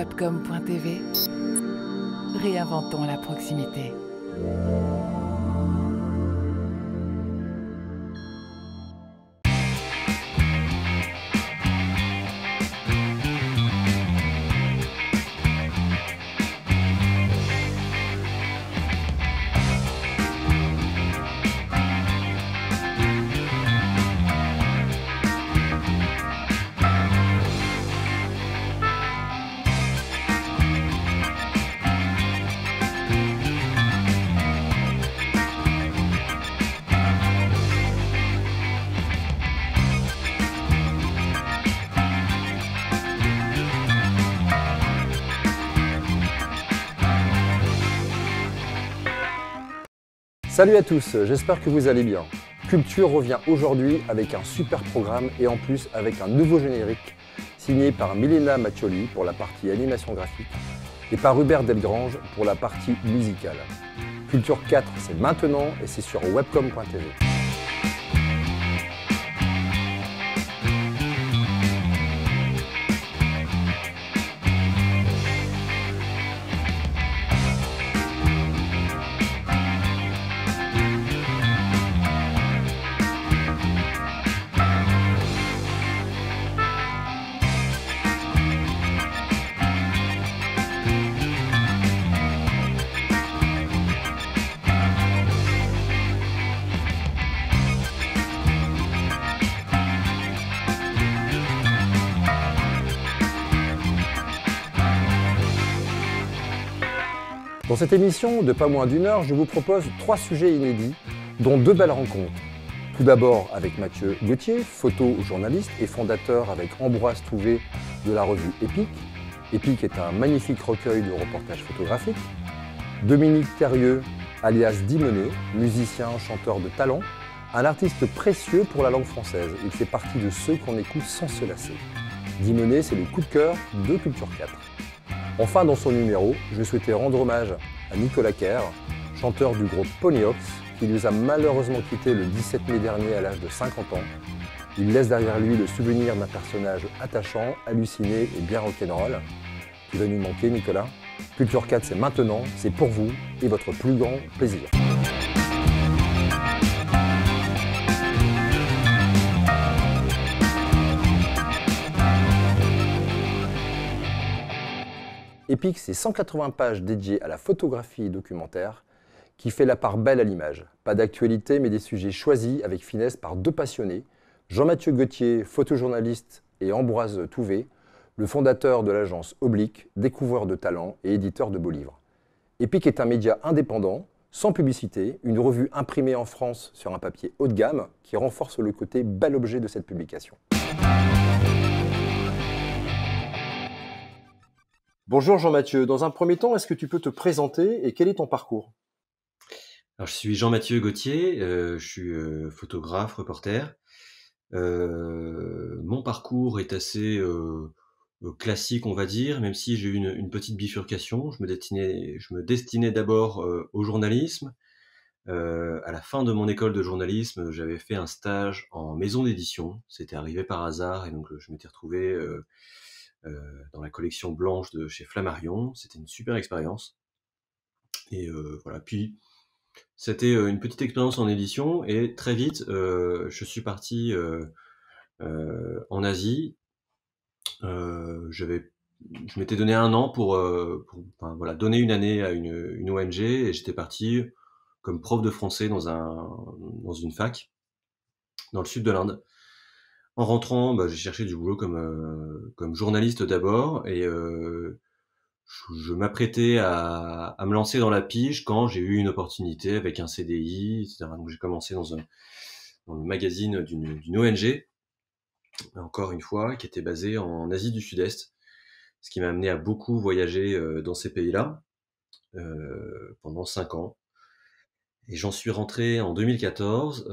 webcom.tv, réinventons la proximité. Salut à tous, j'espère que vous allez bien. Culture revient aujourd'hui avec un super programme et en plus avec un nouveau générique signé par Milena Mattioli pour la partie animation graphique et par Hubert Delgrange pour la partie musicale. Culture 4, c'est maintenant et c'est sur webcom.tv. Dans cette émission de pas moins d'une heure, je vous propose 3 sujets inédits, dont 2 belles rencontres. Tout d'abord avec Mathieu Gauthier, photojournaliste et fondateur avec Ambroise Touvé de la revue Épique. Épique est un magnifique recueil de reportages photographiques. Dominique Thérieux, alias Dimonet, musicien, chanteur de talent, un artiste précieux pour la langue française. Il fait partie de ceux qu'on écoute sans se lasser. Dimonet, c'est le coup de cœur de Culture 4. Enfin, dans son numéro, je souhaitais rendre hommage à Nicolas Kerr, chanteur du groupe Ponyhox, qui nous a malheureusement quitté le 17 mai dernier à l'âge de 50 ans. Il laisse derrière lui le souvenir d'un personnage attachant, halluciné et bien rock'n'roll. Tu vas nous manquer, Nicolas. Culture 4, c'est maintenant, c'est pour vous et votre plus grand plaisir. Épique, c'est 180 pages dédiées à la photographie documentaire qui fait la part belle à l'image. Pas d'actualité, mais des sujets choisis avec finesse par 2 passionnés, Jean-Mathieu Gauthier, photojournaliste, et Ambroise Touvé, le fondateur de l'agence Oblique, découvreur de talents et éditeur de beaux livres. Épique est un média indépendant, sans publicité, une revue imprimée en France sur un papier haut de gamme qui renforce le côté bel objet de cette publication. Bonjour Jean-Mathieu, dans un premier temps, est-ce que tu peux te présenter et quel est ton parcours ? Alors, je suis Jean-Mathieu Gauthier, je suis photographe, reporter. Mon parcours est assez classique, on va dire, même si j'ai eu une petite bifurcation. Je me destinais d'abord au journalisme. À la fin de mon école de journalisme, j'avais fait un stage en maison d'édition. C'était arrivé par hasard et donc je m'étais retrouvé dans la collection blanche de chez Flammarion. C'était une super expérience. Et voilà. Puis c'était une petite expérience en édition et très vite, je suis parti en Asie. Je m'étais donné 1 an enfin, voilà, donner une année à une ONG et j'étais parti comme prof de français dans une fac dans le sud de l'Inde. En rentrant, j'ai cherché du boulot comme journaliste d'abord et je m'apprêtais à me lancer dans la pige quand j'ai eu une opportunité avec un CDI, etc. Donc j'ai commencé dans le magazine d'une ONG, encore une fois, qui était basée en Asie du Sud-Est, ce qui m'a amené à beaucoup voyager dans ces pays-là pendant 5 ans. Et j'en suis rentré en 2014,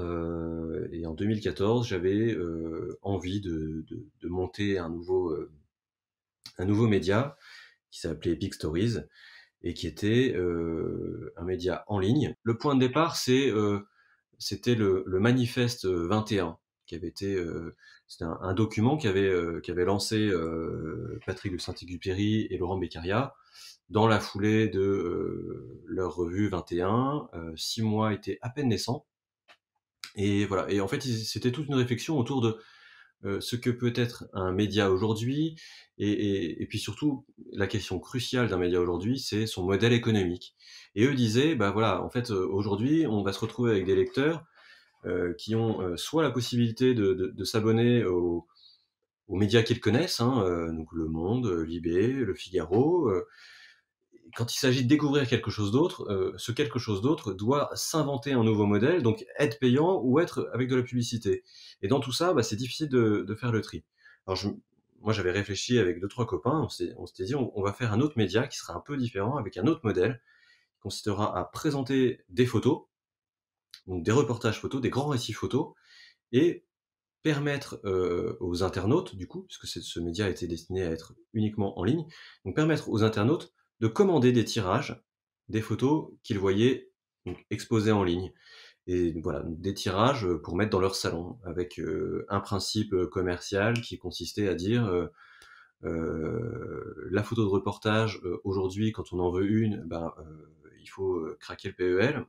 et en 2014, j'avais envie de monter un nouveau média qui s'appelait Epic Stories et qui était un média en ligne. Le point de départ, c'était le manifeste 21 qui avait été, c'était un document qu'avait lancé Patrick de Saint-Exupéry et Laurent Beccaria dans la foulée de leur revue 21. 6 mois étaient à peine naissants. Et voilà. Et en fait, c'était toute une réflexion autour de ce que peut être un média aujourd'hui, et puis surtout, la question cruciale d'un média aujourd'hui, c'est son modèle économique. Et eux disaient, bah voilà, en fait, aujourd'hui, on va se retrouver avec des lecteurs qui ont soit la possibilité de s'abonner aux médias qu'ils connaissent, hein, donc Le Monde, Libé, Le Figaro. Quand il s'agit de découvrir quelque chose d'autre, ce quelque chose d'autre doit s'inventer un nouveau modèle, donc être payant ou être avec de la publicité. Et dans tout ça, bah, c'est difficile de faire le tri. Alors moi, j'avais réfléchi avec deux trois copains, on s'était dit, on va faire un autre média qui sera un peu différent, avec un autre modèle, qui consistera à présenter des photos, donc des reportages photos, des grands récits photos, et permettre aux internautes, du coup, puisque ce média a été destiné à être uniquement en ligne, donc permettre aux internautes de commander des tirages des photos qu'ils voyaient donc, exposées en ligne. Et voilà, des tirages pour mettre dans leur salon, avec un principe commercial qui consistait à dire la photo de reportage, aujourd'hui, quand on en veut une, ben, il faut craquer le PEL.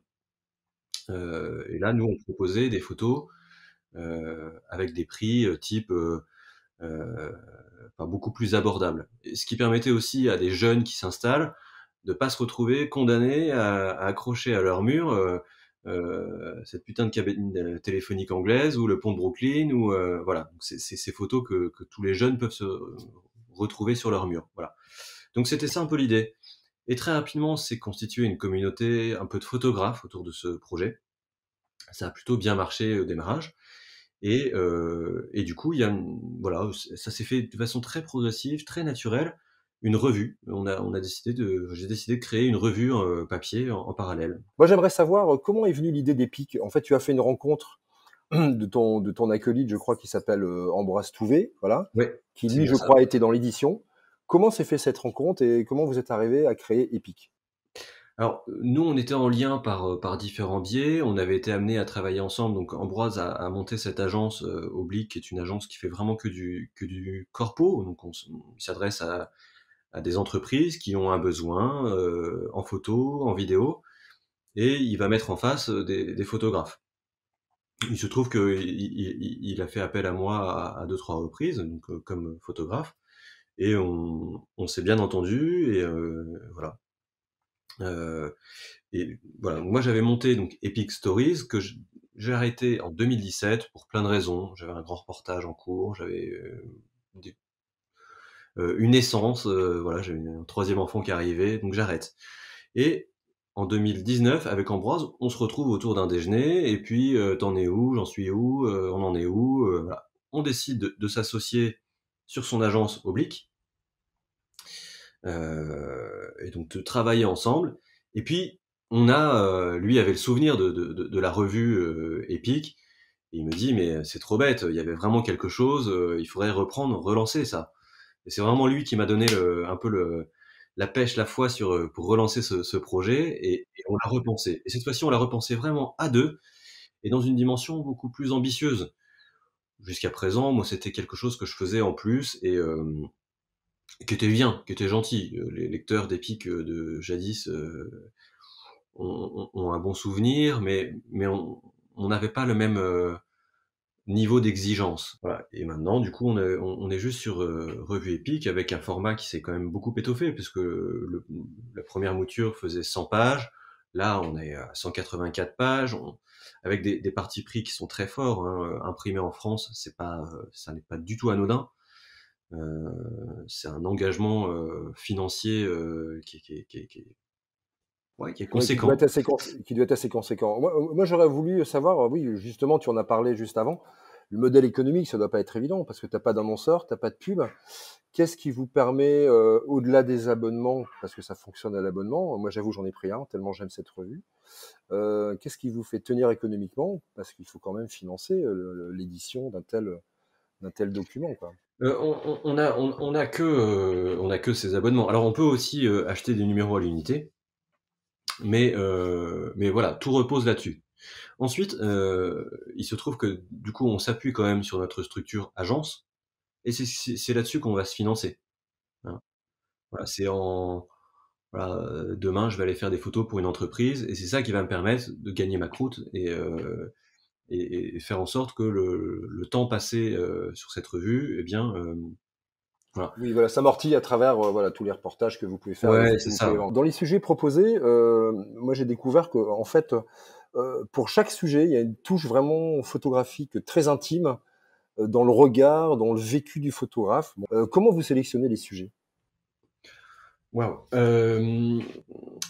Et là, nous, on proposait des photos avec des prix type enfin, beaucoup plus abordables. Et ce qui permettait aussi à des jeunes qui s'installent de pas se retrouver condamnés à accrocher à leur mur cette putain de cabine téléphonique anglaise ou le pont de Brooklyn ou voilà. Donc c'est ces photos que tous les jeunes peuvent se retrouver sur leur mur. Voilà. Donc c'était ça un peu l'idée. Et très rapidement, c'est constitué une communauté un peu de photographes autour de ce projet. Ça a plutôt bien marché au démarrage. Et du coup, voilà, ça s'est fait de façon très progressive, très naturelle, une revue. J'ai décidé de créer une revue papier en parallèle. Moi, j'aimerais savoir comment est venue l'idée d'Epic. En fait, tu as fait une rencontre de ton acolyte, je crois, qui s'appelle Ambroise Touvet, voilà, Ouais, qui c'est lui, bien je ça. crois, était dans l'édition. Comment s'est fait cette rencontre et comment vous êtes arrivé à créer Epic? Alors, nous, on était en lien par différents biais. On avait été amenés à travailler ensemble. Donc, Ambroise a monté cette agence Oblique, qui est une agence qui fait vraiment que du corpo. Donc, il s'adresse à des entreprises qui ont un besoin en photo, en vidéo, et il va mettre en face des photographes. Il se trouve qu'il a fait appel à moi à deux, trois reprises, donc, comme photographe, et on s'est bien entendu, et voilà. Et voilà, moi j'avais monté donc Epic Stories, que j'ai arrêté en 2017 pour plein de raisons. J'avais un grand reportage en cours, j'avais une naissance, voilà, j'avais un troisième enfant qui arrivait, donc j'arrête. Et en 2019, avec Ambroise, on se retrouve autour d'un déjeuner, et puis t'en es où, j'en suis où, on en est où, voilà. On décide de s'associer sur son agence Oblique, et donc de travailler ensemble. Et puis lui avait le souvenir de la revue Epic, et il me dit mais c'est trop bête, il y avait vraiment quelque chose, il faudrait relancer ça. Et c'est vraiment lui qui m'a donné un peu la pêche, la foi pour relancer ce projet, et on l'a repensé. Et cette fois-ci, on l'a repensé vraiment à deux, et dans une dimension beaucoup plus ambitieuse. Jusqu'à présent, moi, c'était quelque chose que je faisais en plus, et qui était bien, qui était gentil. Les lecteurs d'Epic de jadis ont un bon souvenir, mais on n'avait pas le même niveau d'exigence. Voilà. Et maintenant, du coup, on est juste sur Revue Epic, avec un format qui s'est quand même beaucoup étoffé, puisque la première mouture faisait 100 pages. Là, on est à 184 pages, avec des partis pris qui sont très forts. Hein. Imprimer en France, ça n'est pas du tout anodin. C'est un engagement financier qui est Oui, qui doit conséquent. être qui doit être assez conséquent. Moi, j'aurais voulu savoir, oui, justement, tu en as parlé juste avant, le modèle économique, ça doit pas être évident parce que tu n'as pas d'annonceur, tu n'as pas de pub. Qu'est-ce qui vous permet, au-delà des abonnements, parce que ça fonctionne à l'abonnement, moi j'avoue j'en ai pris un, tellement j'aime cette revue, qu'est-ce qui vous fait tenir économiquement? Parce qu'il faut quand même financer l'édition d'un tel document, quoi. On a que ces abonnements. Alors on peut aussi acheter des numéros à l'unité, mais voilà, tout repose là-dessus. Ensuite, il se trouve que du coup, on s'appuie quand même sur notre structure agence et c'est là-dessus qu'on va se financer, hein. Voilà, c'est en voilà, demain, je vais aller faire des photos pour une entreprise et c'est ça qui va me permettre de gagner ma croûte et faire en sorte que le temps passé, sur cette revue, eh bien, voilà. Oui, voilà, s'amortit à travers voilà, tous les reportages que vous pouvez faire, les Ouais, photos que c'est vous ça, pouvez ouais. vendre. Dans les sujets proposés, moi j'ai découvert que en fait, pour chaque sujet, il y a une touche vraiment photographique très intime dans le regard, dans le vécu du photographe. Bon, comment vous sélectionnez les sujets? Waouh!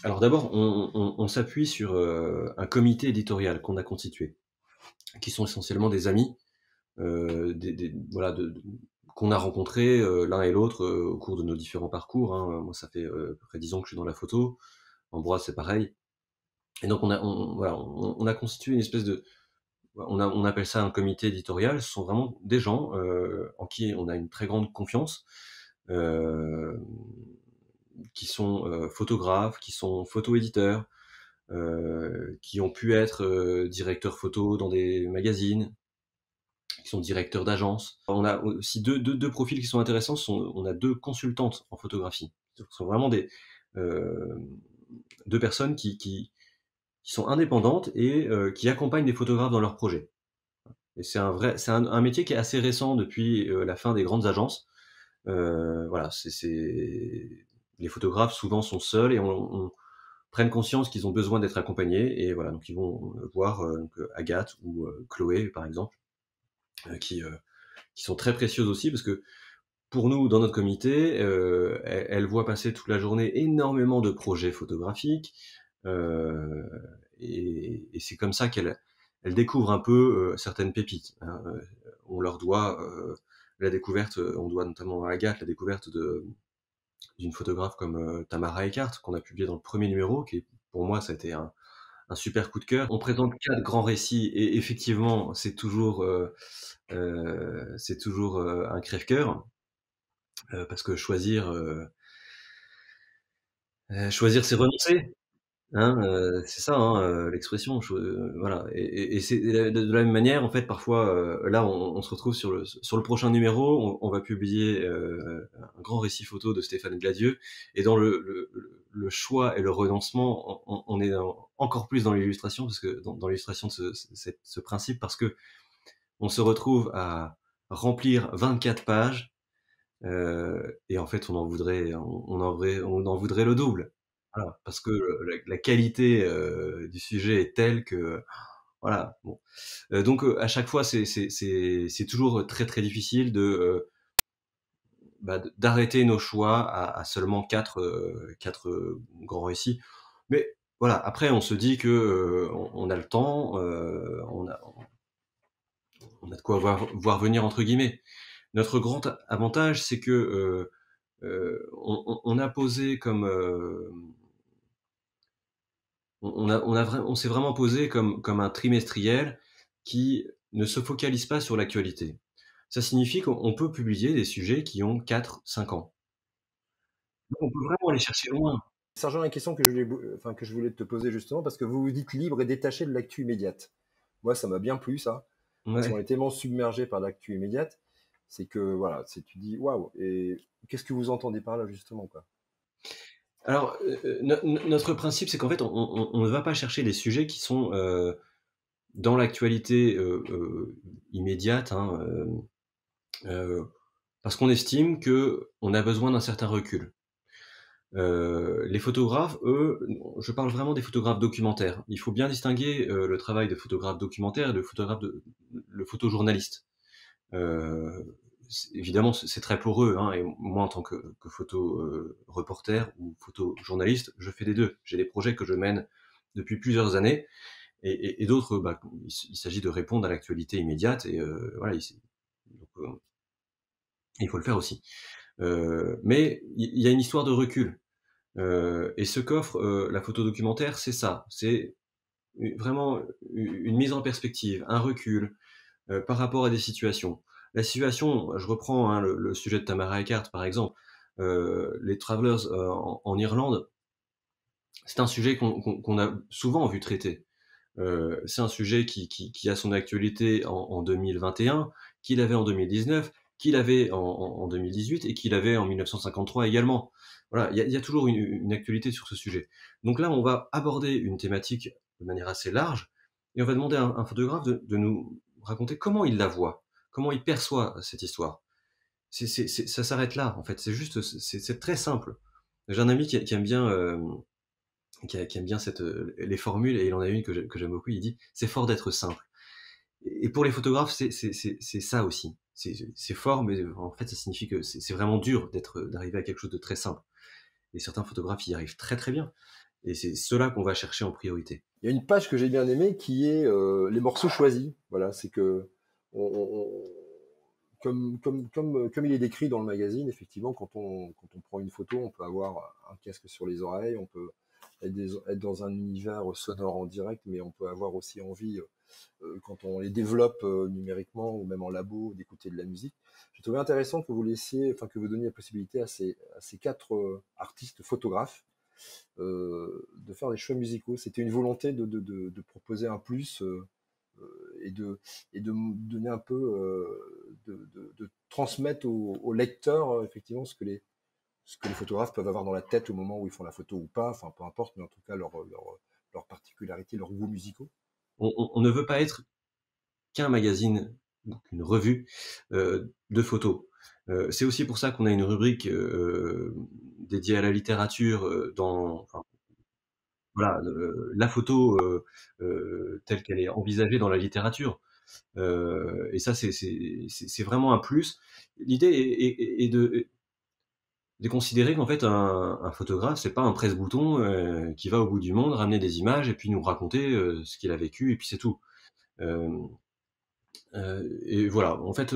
Alors d'abord, on s'appuie sur, un comité éditorial qu'on a constitué, qui sont essentiellement des amis, des voilà, de qu'on a rencontrés, l'un et l'autre, au cours de nos différents parcours, hein. Moi, ça fait, à peu près 10 ans que je suis dans la photo. Ambroise, c'est pareil et donc voilà, on a constitué une espèce de on appelle ça un comité éditorial. Ce sont vraiment des gens, en qui on a une très grande confiance, hem, qui sont, photographes, qui sont photo-éditeurs, qui ont pu être, directeurs photo dans des magazines, qui sont directeurs d'agence. On a aussi deux profils qui sont intéressants. On a 2 consultantes en photographie. Ce sont vraiment heu, 2 personnes qui sont indépendantes et qui accompagnent des photographes dans leurs projets. Et c'est un métier qui est assez récent depuis, la fin des grandes agences. Voilà, les photographes souvent sont seuls et on prennent conscience qu'ils ont besoin d'être accompagnés et voilà, donc ils vont, voir, Agathe ou Chloé par exemple, qui sont très précieuses aussi parce que pour nous, dans notre comité, elles voient passer toute la journée énormément de projets photographiques, heu et c'est comme ça qu'elles découvrent un peu, certaines pépites, hein. On leur doit, la découverte, on doit notamment à Agathe la découverte d'une photographe comme, Tamara Eckhardt qu'on a publié dans le premier numéro qui est pour moi ça a été un super coup de cœur. On présente 4 grands récits et effectivement c'est toujours, un crève-cœur, parce que choisir c'est renoncer, hein, c'est ça, hein, l'expression voilà et c'est de la même manière, en fait, parfois, là, on se retrouve sur le prochain numéro, on va publier, un grand récit photo de Stéphane Gladieux et dans le choix et le renoncement, on est encore plus dans l'illustration parce que dans l'illustration de ce principe parce que on se retrouve à remplir 24 pages, et en fait, on en voudrait le double. Voilà, parce que la qualité, du sujet est telle que voilà, bon. Donc, à chaque fois, c'est toujours très, très difficile d'arrêter nos choix à seulement 4 grands récits. Mais voilà, après on se dit que, on a le temps, on a de quoi voir venir entre guillemets. Notre grand avantage, c'est que, on a posé comme, on s'est vraiment posé comme un trimestriel qui ne se focalise pas sur l'actualité. Ça signifie qu'on peut publier des sujets qui ont 4, 5 ans. Donc on peut vraiment aller chercher loin. Ça rejoint la question enfin, que je voulais te poser justement, parce que vous vous dites libre et détaché de l'actu immédiate. Moi, ça m'a bien plu, ça, parce qu'on Ouais. est tellement submergé par l'actu immédiate, c'est que, voilà, tu dis, waouh, et qu'est-ce que vous entendez par là, justement, quoi? Alors, notre principe, c'est qu'en fait, on ne va pas chercher des sujets qui sont, dans l'actualité, immédiate, hein, parce qu'on estime qu'on a besoin d'un certain recul. Les photographes, eux, je parle vraiment des photographes documentaires. Il faut bien distinguer, le travail de photographe documentaire et le photojournaliste. Évidemment, c'est très poreux, hein, et moi, en tant que photo, reporter ou photojournaliste, je fais des 2. J'ai des projets que je mène depuis plusieurs années et d'autres, il s'agit de répondre à l'actualité immédiate et voilà, donc, il faut le faire aussi. Mais il y a une histoire de recul. Et ce qu'offre, la photo documentaire, c'est ça. C'est vraiment une mise en perspective, un recul, par rapport à des situations. La situation, je reprends, hein, le sujet de Tamara Eckhardt, par exemple. Les Travelers, en Irlande, c'est un sujet qu'on a souvent vu traiter. C'est un sujet qui a son actualité en 2021, qu'il avait en 2019, qu'il avait en 2018 et qu'il avait en 1953 également. Voilà, il y a toujours une actualité sur ce sujet. Donc là, on va aborder une thématique de manière assez large et on va demander à un photographe de nous raconter comment il la voit, comment il perçoit cette histoire. Ça s'arrête là, en fait. C'est juste, c'est très simple. J'ai un ami qui aime bien, qui aime bien les formules, et il en a une que j'aime beaucoup. Il dit: c'est fort d'être simple. Et pour les photographes, c'est ça aussi. C'est fort, mais en fait, ça signifie que c'est vraiment dur d'arriver à quelque chose de très simple. Et certains photographes y arrivent très très bien. Et c'est cela qu'on va chercher en priorité. Il y a une page que j'ai bien aimée qui est les morceaux choisis. Voilà, c'est que comme il est décrit dans le magazine, effectivement, quand on prend une photo, on peut avoir un casque sur les oreilles, on peut être dans un univers sonore en direct, mais on peut avoir aussi envie, quand on les développe numériquement ou même en labo, d'écouter de la musique. J'ai trouvé intéressant que vous laissiez, enfin que vous donniez la possibilité à ces quatre artistes photographes de faire des choix musicaux. C'était une volonté de proposer un plus et de donner un peu, de transmettre au lecteur effectivement ce que les photographes peuvent avoir dans la tête au moment où ils font la photo ou pas, enfin peu importe, mais en tout cas leur particularité, leurs goûts musicaux. On ne veut pas être qu'un magazine, donc une revue de photos. C'est aussi pour ça qu'on a une rubrique dédiée à la littérature enfin, voilà, la photo telle qu'elle est envisagée dans la littérature. Et ça, c'est vraiment un plus. L'idée est de considérer qu'en fait, un photographe, c'est pas un presse-bouton qui va au bout du monde, ramener des images et puis nous raconter ce qu'il a vécu, et puis c'est tout. Euh, et voilà, en fait,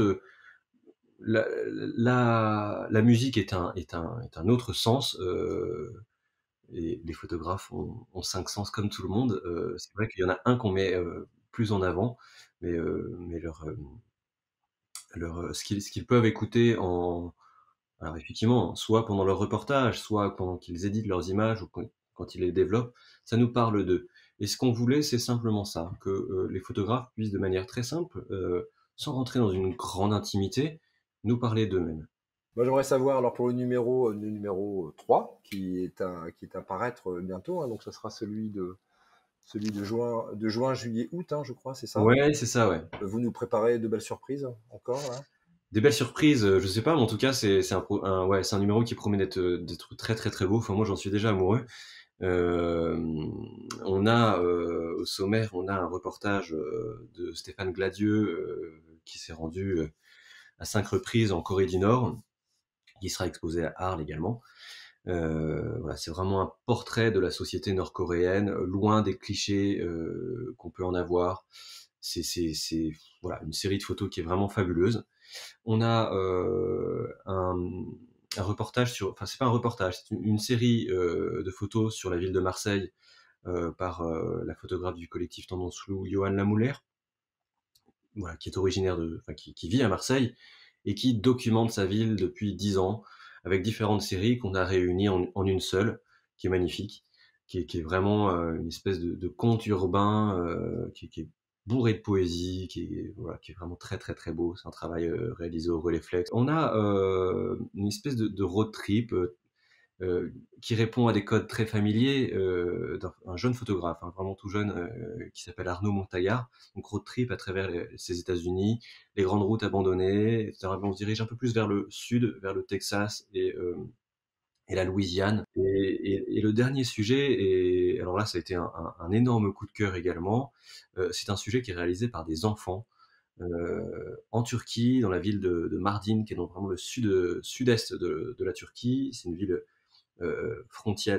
la musique est un autre sens. Et les photographes ont cinq sens comme tout le monde. C'est vrai qu'il y en a un qu'on met plus en avant, mais ce qu'ils peuvent écouter alors effectivement, soit pendant leur reportage, soit pendant qu'ils éditent leurs images ou quand ils les développent, ça nous parle d'eux. Et ce qu'on voulait, c'est simplement ça, que les photographes puissent de manière très simple, sans rentrer dans une grande intimité, nous parler d'eux-mêmes. Moi, j'aimerais savoir, alors pour le numéro 3, qui est à paraître bientôt, hein, donc ça sera celui de juin, juillet, août, hein, je crois, c'est ça. Ouais, c'est ça, ouais. Vous nous préparez de belles surprises encore, là. Des belles surprises, je sais pas, mais en tout cas, ouais, c'est un numéro qui promet d'être très très très beau. Enfin, moi, j'en suis déjà amoureux. Euh, on a au sommaire, on a un reportage de Stéphane Gladieux qui s'est rendu à 5 reprises en Corée du Nord, qui sera exposé à Arles également. Voilà, c'est vraiment un portrait de la société nord-coréenne, loin des clichés qu'on peut en avoir. Voilà, une série de photos qui est vraiment fabuleuse. On a un reportage enfin c'est pas un reportage, c'est une série de photos sur la ville de Marseille par la photographe du collectif Tendance Floue, Johan Lamouler, voilà, qui est originaire enfin qui vit à Marseille et qui documente sa ville depuis 10 ans avec différentes séries qu'on a réunies en une seule, qui est magnifique, qui est vraiment une espèce de conte urbain qui est bourré de poésie, voilà, qui est vraiment très très très beau. C'est un travail réalisé au Releflex. On a une espèce de road trip qui répond à des codes très familiers d'un jeune photographe, hein, vraiment tout jeune, qui s'appelle Arnaud Montagard. Donc road trip à travers ces États-Unis, les grandes routes abandonnées, etc. On se dirige un peu plus vers le sud, vers le Texas et la Louisiane. Et le dernier sujet, et alors là ça a été un énorme coup de cœur également, c'est un sujet qui est réalisé par des enfants en Turquie, dans la ville de Mardin, qui est dans vraiment le sud-est de la Turquie. C'est une ville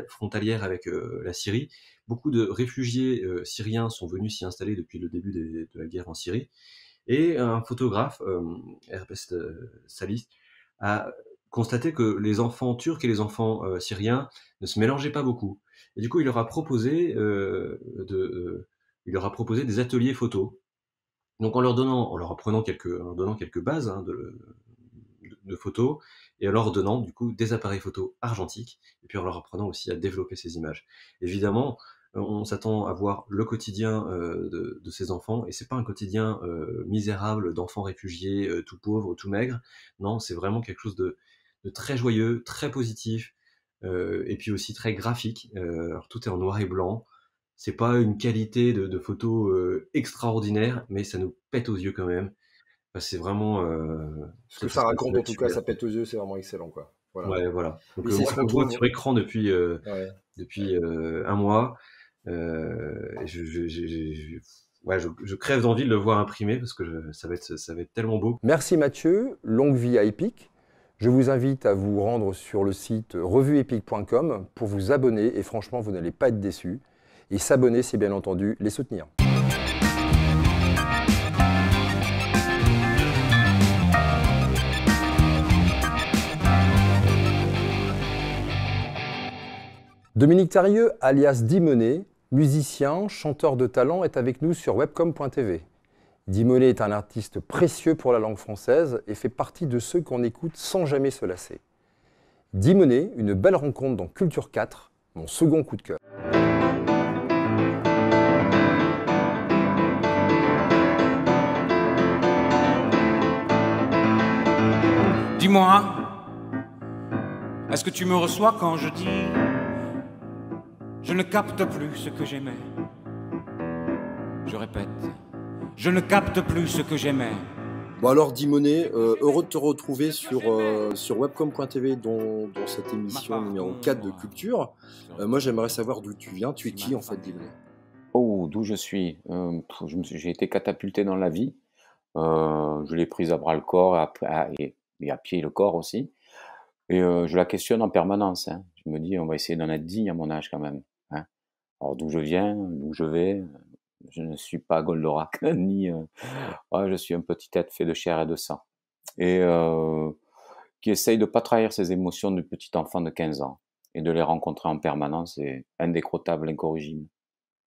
frontalière avec la Syrie. Beaucoup de réfugiés syriens sont venus s'y installer depuis le début de la guerre en Syrie. Et un photographe, Erbest Salis, a constaté que les enfants turcs et les enfants syriens ne se mélangeaient pas beaucoup. Et du coup, il leur a proposé des ateliers photos. Donc en leur donnant quelques bases hein, de photos, et en leur donnant du coup des appareils photo argentiques, et puis en leur apprenant aussi à développer ces images. Évidemment, On s'attend à voir le quotidien de ces enfants, et c'est pas un quotidien misérable d'enfants réfugiés, tout pauvres, tout maigres. Non, c'est vraiment quelque chose de très joyeux, très positif, et puis aussi très graphique. Alors tout est en noir et blanc. C'est pas une qualité de photo extraordinaire, mais ça nous pète aux yeux quand même. Enfin, c'est vraiment Ce que ça ça se passe raconte, en tout cas, super. ça pète aux yeux, c'est vraiment excellent, quoi. Voilà. Ouais, voilà. Donc Et c'est moi, ce je qu'on le vois trouve. sur écran depuis Ouais. un mois. Et ouais, je crève d'envie de le voir imprimé parce que ça va être tellement beau. Merci Mathieu, longue vie à Epic. Je vous invite à vous rendre sur le site revueepic.com pour vous abonner et franchement, vous n'allez pas être déçus. Et s'abonner, c'est bien entendu les soutenir. Dominique Tarieux, alias Dimonet, musicien, chanteur de talent, est avec nous sur webcom.tv. Dimonet est un artiste précieux pour la langue française et fait partie de ceux qu'on écoute sans jamais se lasser. Dimonet, une belle rencontre dans Culture 4, mon second coup de cœur. Dis-moi, est-ce que tu me reçois quand je dis je ne capte plus ce que j'aimais? Je répète, je ne capte plus ce que j'aimais. Bon alors Dimonet, heureux de te retrouver sur webcom.tv dans cette émission numéro 4 de Culture. Moi j'aimerais savoir d'où tu viens, tu es qui en fait Dimonet? Oh, d'où je suis? J'ai été catapulté dans la vie. Je l'ai prise à bras le corps et à pied le corps aussi. Et je la questionne en permanence, hein. Je me dis, on va essayer d'en être digne à mon âge quand même, hein. Alors d'où je viens, d'où je vais, je ne suis pas Goldorak, ni ouais, je suis un petit être fait de chair et de sang. Et qui essaye de pas trahir ses émotions du petit enfant de 15 ans et de les rencontrer en permanence, et indécrottable, incorrigible.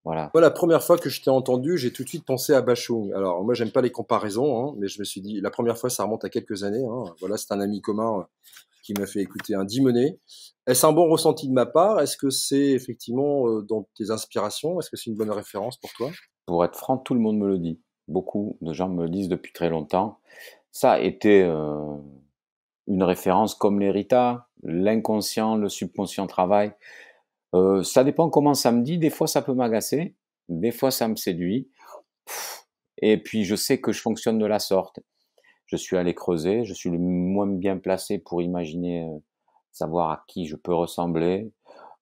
Voilà. Moi la première fois que je t'ai entendu, j'ai tout de suite pensé à Bachung. Alors moi j'aime pas les comparaisons, hein, mais je me suis dit, la première fois ça remonte à quelques années, hein. Voilà, c'est un ami commun qui m'a fait écouter un Dimonet. Est-ce un bon ressenti de ma part? Est-ce que c'est effectivement dans tes inspirations? Est-ce que c'est une bonne référence pour toi? Pour être franc, tout le monde me le dit. Beaucoup de gens me le disent depuis très longtemps. Ça a été une référence comme les Rita, l'inconscient, le subconscient travail. Ça dépend comment ça me dit. Des fois, ça peut m'agacer. Des fois, ça me séduit. Et puis, je sais que je fonctionne de la sorte. Je suis allé creuser. Je suis le moins bien placé pour imaginer, savoir à qui je peux ressembler.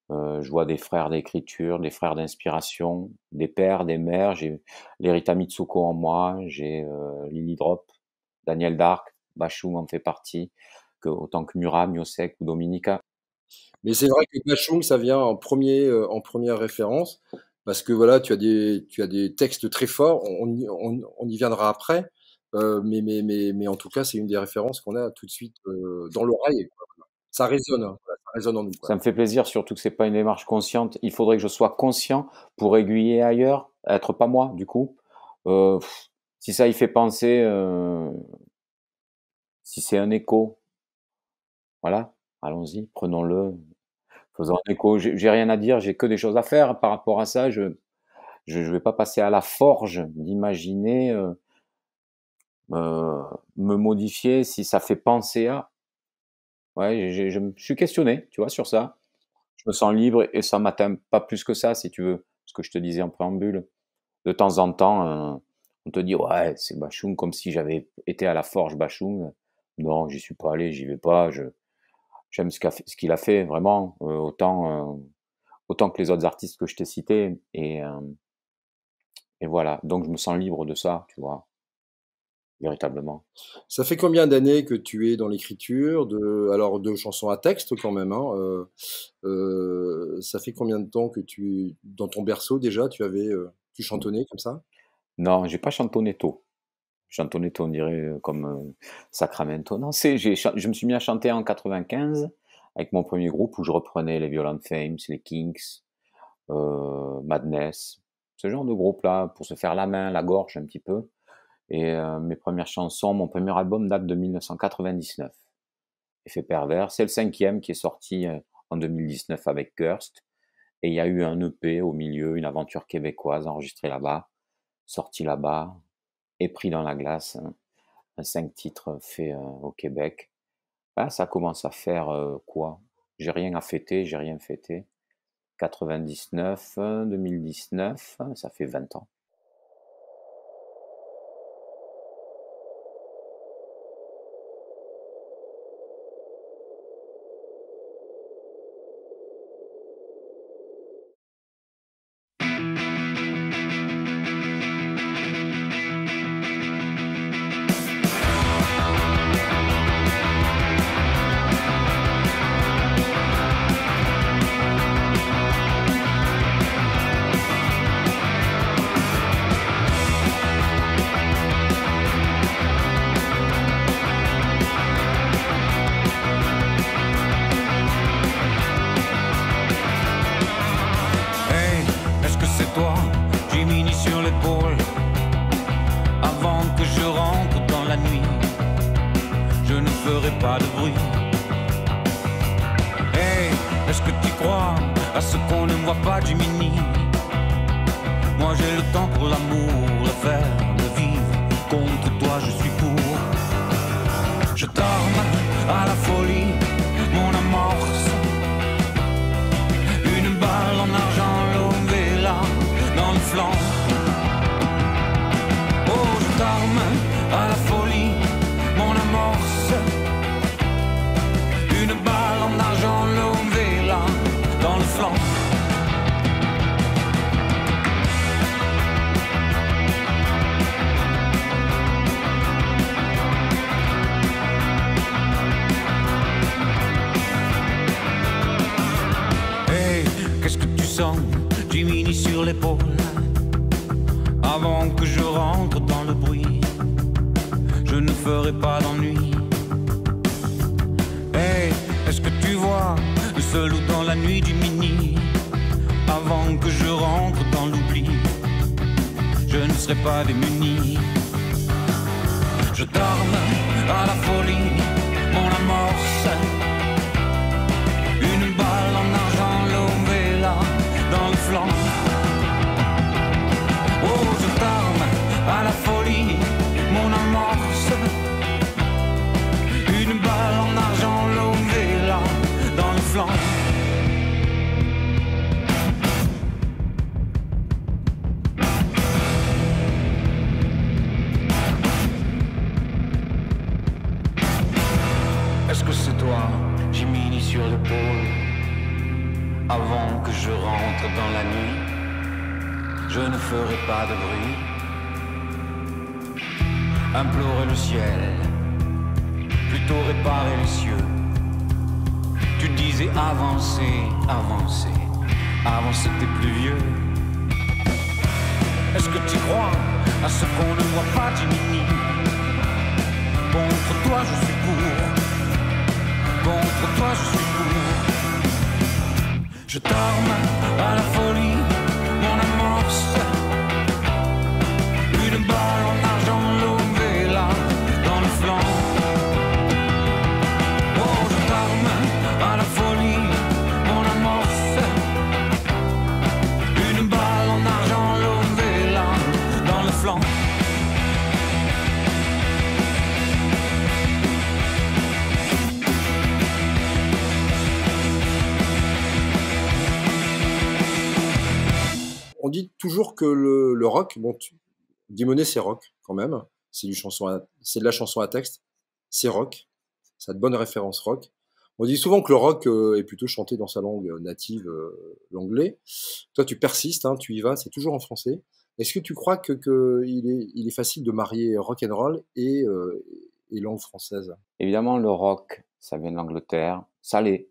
Je vois des frères d'écriture, des frères d'inspiration, des pères, des mères. J'ai les Rita Mitsuko en moi, j'ai Lily Drop, Daniel Dark, Bachung en fait partie, autant que Murat, Miosek ou Dominica. Mais c'est vrai que Bachung, ça vient en première référence, parce que voilà, tu as des textes très forts, on y viendra après, mais en tout cas, c'est une des références qu'on a tout de suite dans l'oreille, quoi. Ça résonne, hein, voilà, ça résonne en nous, quoi. Ça me fait plaisir, surtout que c'est pas une démarche consciente. Il faudrait que je sois conscient pour aiguiller ailleurs, être pas moi, du coup. Si ça y fait penser, si c'est un écho, voilà, allons-y, prenons-le. Faisant un écho, j'ai rien à dire, j'ai que des choses à faire par rapport à ça. Je vais pas passer à la forge d'imaginer me modifier si ça fait penser à. Ouais, je me suis questionné, tu vois, sur ça. Je me sens libre et ça m'atteint pas plus que ça, si tu veux. Ce que je te disais en préambule. De temps en temps, on te dit ouais, c'est Bachung, comme si j'avais été à la forge Bachung. Non, j'y suis pas allé, j'y vais pas. J'aime ce qu'il a fait vraiment, autant que les autres artistes que je t'ai cités, et voilà. Donc je me sens libre de ça, tu vois, véritablement. Ça fait combien d'années que tu es dans l'écriture alors de chansons à texte quand même, hein, ça fait combien de temps que dans ton berceau déjà, tu chantonnais comme ça? Non, j'ai pas chantonné tôt. Chantonné tôt, on dirait comme Sacramento. Non, je me suis mis à chanter en 95 avec mon premier groupe où je reprenais les Violent Femmes, les Kinks, Madness, ce genre de groupe-là, pour se faire la main, la gorge un petit peu. Et mes premières chansons, mon premier album date de 1999. Effet pervers, c'est le 5e qui est sorti en 2019 avec Kirst. Et il y a eu un EP au milieu, une aventure québécoise enregistrée là-bas, sortie là-bas, et pris dans la glace, un 5 titres fait au Québec. Là, ça commence à faire quoi? J'ai rien à fêter, j'ai rien fêté. 99, 2019, ça fait 20 ans. Hey, est-ce que c'est toi, Jiminy sur l'épaule? Avant que je rentre dans la nuit, je ne ferai pas de bruit. Hey, est-ce que tu crois à ce qu'on ne voit pas, Jiminy? Moi j'ai le temps pour l'amour, le faire, le vivre. Contre toi je suis pour. Je t'arme à la folie, mon amorce. Une balle en argent levée là, dans le flanc. Oh, je t'arme à la folie, mon amorce. Une balle en argent levée là, dans le flanc. Hey, qu'est-ce que tu sens, Jiminy sur l'épaule? Avant que je rentre dans le bruit, je ne ferai pas d'ennui. Hey, est-ce que tu vois le seul loup dans la nuit, Jiminy? Avant que je rentre dans l'oubli, je ne serai pas démuni. Je t'arme à la folie, mon amorce. Une balle en argent levée là, dans le flanc. Oh, je t'arme à la folie, mon amorce. Une balle en argent levée là, dans le flanc. Est-ce que c'est toi, Jiminy sur l'épaule? Avant que je rentre dans la nuit, je ne ferai pas de bruit. Implorer le ciel, plutôt réparer les cieux. Tu disais avancer, avancer, avant c'était plus vieux. Est-ce que tu crois à ce qu'on ne voit pas, Jiminy? Contre toi je suis pour. Contre toi je suis pour. Je t'arme à la folie, mon amorce. Une balle en argent levée là, dans le flanc. Oh, je t'arme à la folie, mon amorce. Une balle en argent levée là, dans le flanc. On dit toujours que le rock, bon, Dimonet c'est rock quand même, c'est de la chanson à texte, c'est rock, ça a de bonnes références rock. On dit souvent que le rock est plutôt chanté dans sa langue native, l'anglais. Toi tu persistes, hein, tu y vas, c'est toujours en français. Est-ce que tu crois il est facile de marier rock and roll et langue française? Évidemment, le rock, ça vient de l'Angleterre, ça l'est.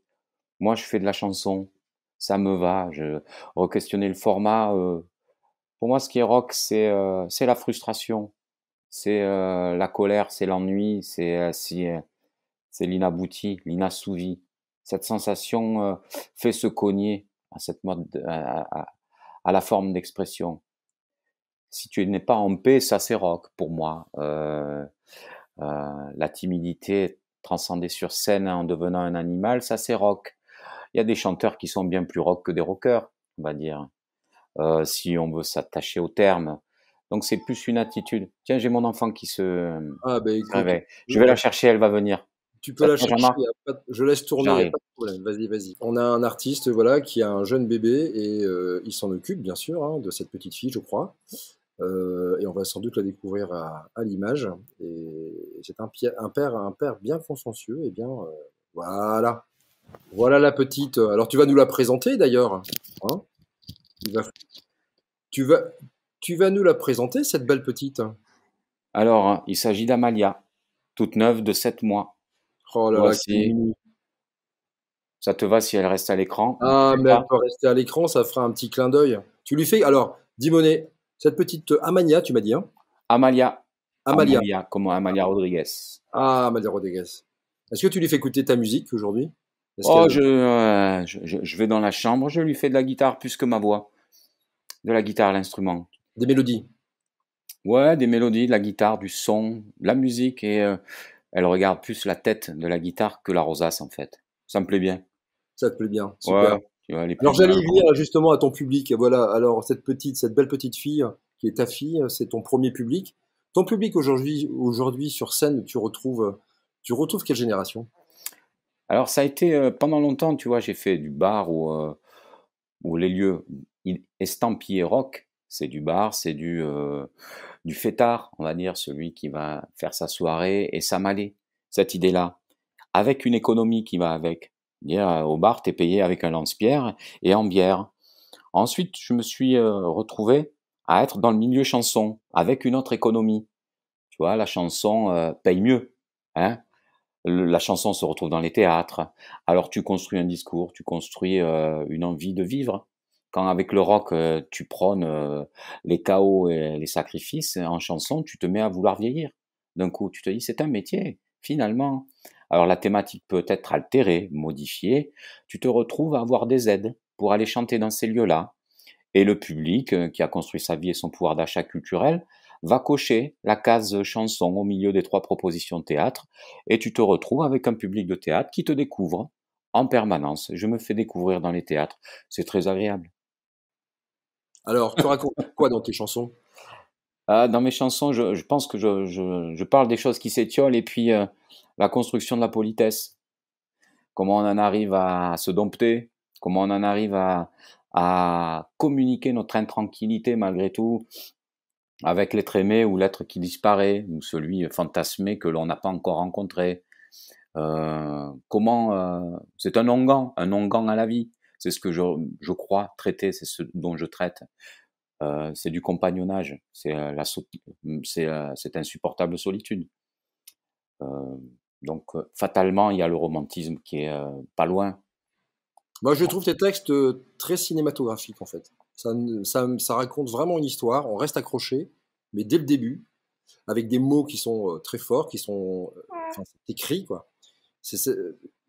Moi, je fais de la chanson, ça me va. Re-questionner le format. Pour moi, ce qui est rock, c'est la frustration, c'est la colère, c'est l'ennui, c'est l'inabouti, l'inassouvi. Cette sensation fait se cogner à cette mode, à la forme d'expression. Si tu n'es pas en paix, ça c'est rock pour moi. La timidité transcendée sur scène en devenant un animal, ça c'est rock. Il y a des chanteurs qui sont bien plus rock que des rockers. on va dire, si on veut s'attacher au terme. Donc c'est plus une attitude. Tiens, j'ai mon enfant qui Ah ben se écoute, réveille. Je vais la chercher, elle va venir. tu peux Ça te la va, chercher, Jean-Marc? je laisse tourner, il n'y a J'arrive. pas de problème. Vas-y, vas-y. On a un artiste, voilà, qui a un jeune bébé et il s'en occupe, bien sûr, hein, de cette petite fille, je crois. Et on va sans doute la découvrir à l'image. Et c'est un père bien consciencieux et bien, voilà. Voilà la petite. Alors tu vas nous la présenter d'ailleurs, hein? Tu vas, tu vas, tu vas nous la présenter, cette belle petite. Alors, il s'agit d'Amalia, toute neuve de 7 mois. Oh là là, quelle Voici. mimi. Ça te va si elle reste à l'écran? Ne Ah, bougez mais elle pas. peut rester à l'écran, ça fera un petit clin d'œil. Tu lui fais. Alors, Dimonet, cette petite Amania, tu m'as dit, hein? Amalia. Amalia. Amalia, comme Amalia Rodriguez. Ah, Amalia Rodriguez. Est-ce que tu lui fais écouter ta musique aujourd'hui? Est-ce Oh, qu'elle. je vais dans la chambre, je lui fais de la guitare plus que ma voix. De la guitare, l'instrument. Des mélodies? Ouais, des mélodies, de la guitare, du son, de la musique, et elle regarde plus la tête de la guitare que la rosace, en fait. Ça me plaît bien. Ça te plaît bien, super. Ouais, tu vois, elle est plus Alors j'allais bien. y venir justement à ton public. Voilà, alors cette belle petite fille qui est ta fille, c'est ton premier public. Ton public aujourd'hui sur scène, tu retrouves quelle génération? Alors, ça a été pendant longtemps, tu vois, j'ai fait du bar où les lieux estampillés rock, c'est du bar, c'est du fêtard, on va dire, celui qui va faire sa soirée et s'amaler, cette idée-là, avec une économie qui va avec. Dire, au bar, tu es payé avec un lance-pierre et en bière. Ensuite, je me suis retrouvé à être dans le milieu chanson, avec une autre économie. Tu vois, la chanson paye mieux, hein. La chanson se retrouve dans les théâtres. Alors tu construis un discours, tu construis une envie de vivre. Quand avec le rock, tu prônes les chaos et les sacrifices, en chanson, tu te mets à vouloir vieillir. D'un coup, tu te dis, c'est un métier, finalement. Alors la thématique peut être altérée, modifiée. Tu te retrouves à avoir des aides pour aller chanter dans ces lieux-là. Et le public, qui a construit sa vie et son pouvoir d'achat culturel, va cocher la case chanson au milieu des 3 propositions de théâtre, et tu te retrouves avec un public de théâtre qui te découvre en permanence. Je me fais découvrir dans les théâtres, c'est très agréable. Alors, tu racontes quoi dans tes chansons? Dans mes chansons, je pense que je parle des choses qui s'étiolent, et puis la construction de la politesse. Comment on en arrive à se dompter, comment on en arrive à communiquer notre intranquillité malgré tout, avec l'être aimé ou l'être qui disparaît, ou celui fantasmé que l'on n'a pas encore rencontré. C'est un onguent à la vie. C'est ce que je crois traiter, c'est ce dont je traite. C'est du compagnonnage, c'est cette insupportable solitude. Donc, fatalement, il y a le romantisme qui est pas loin. Moi, je trouve tes textes très cinématographiques en fait. Ça raconte vraiment une histoire, on reste accroché, mais dès le début, avec des mots qui sont très forts, qui sont enfin, c'est écrit quoi.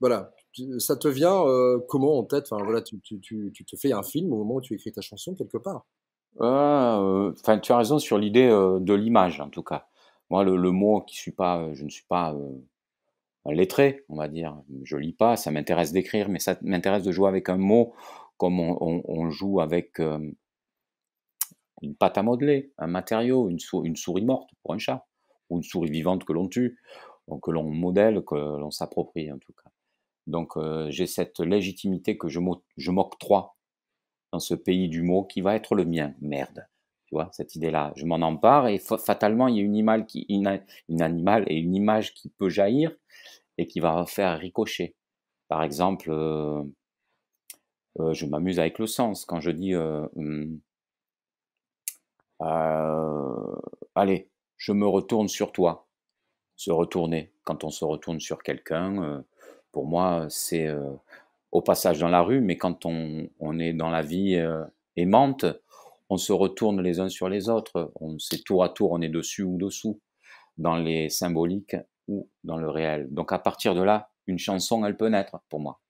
Voilà, ça te vient comment en tête? Enfin voilà, tu te fais un film au moment où tu écris ta chanson quelque part. Enfin, tu as raison sur l'idée de l'image, en tout cas. Moi, le mot qui suis pas, je ne suis pas un lettré, on va dire. Je lis pas, ça m'intéresse d'écrire, mais ça m'intéresse de jouer avec un mot comme on joue avec une pâte à modeler, un matériau, une souris morte pour un chat, ou une souris vivante que l'on tue, ou que l'on modèle, que l'on s'approprie en tout cas. Donc j'ai cette légitimité que je m'octroie dans ce pays du mot qui va être le mien. Merde. Tu vois, cette idée-là. Je m'en empare et fatalement, il y a une animale et une image qui peut jaillir et qui va faire ricocher. Par exemple, je m'amuse avec le sens quand je dis allez, je me retourne sur toi. Se retourner. Quand on se retourne sur quelqu'un, pour moi, c'est au passage dans la rue, mais quand on est dans la vie aimante, on se retourne les uns sur les autres. C'est tour à tour, on est dessus ou dessous, dans les symboliques ou dans le réel. Donc à partir de là, une chanson, elle peut naître pour moi.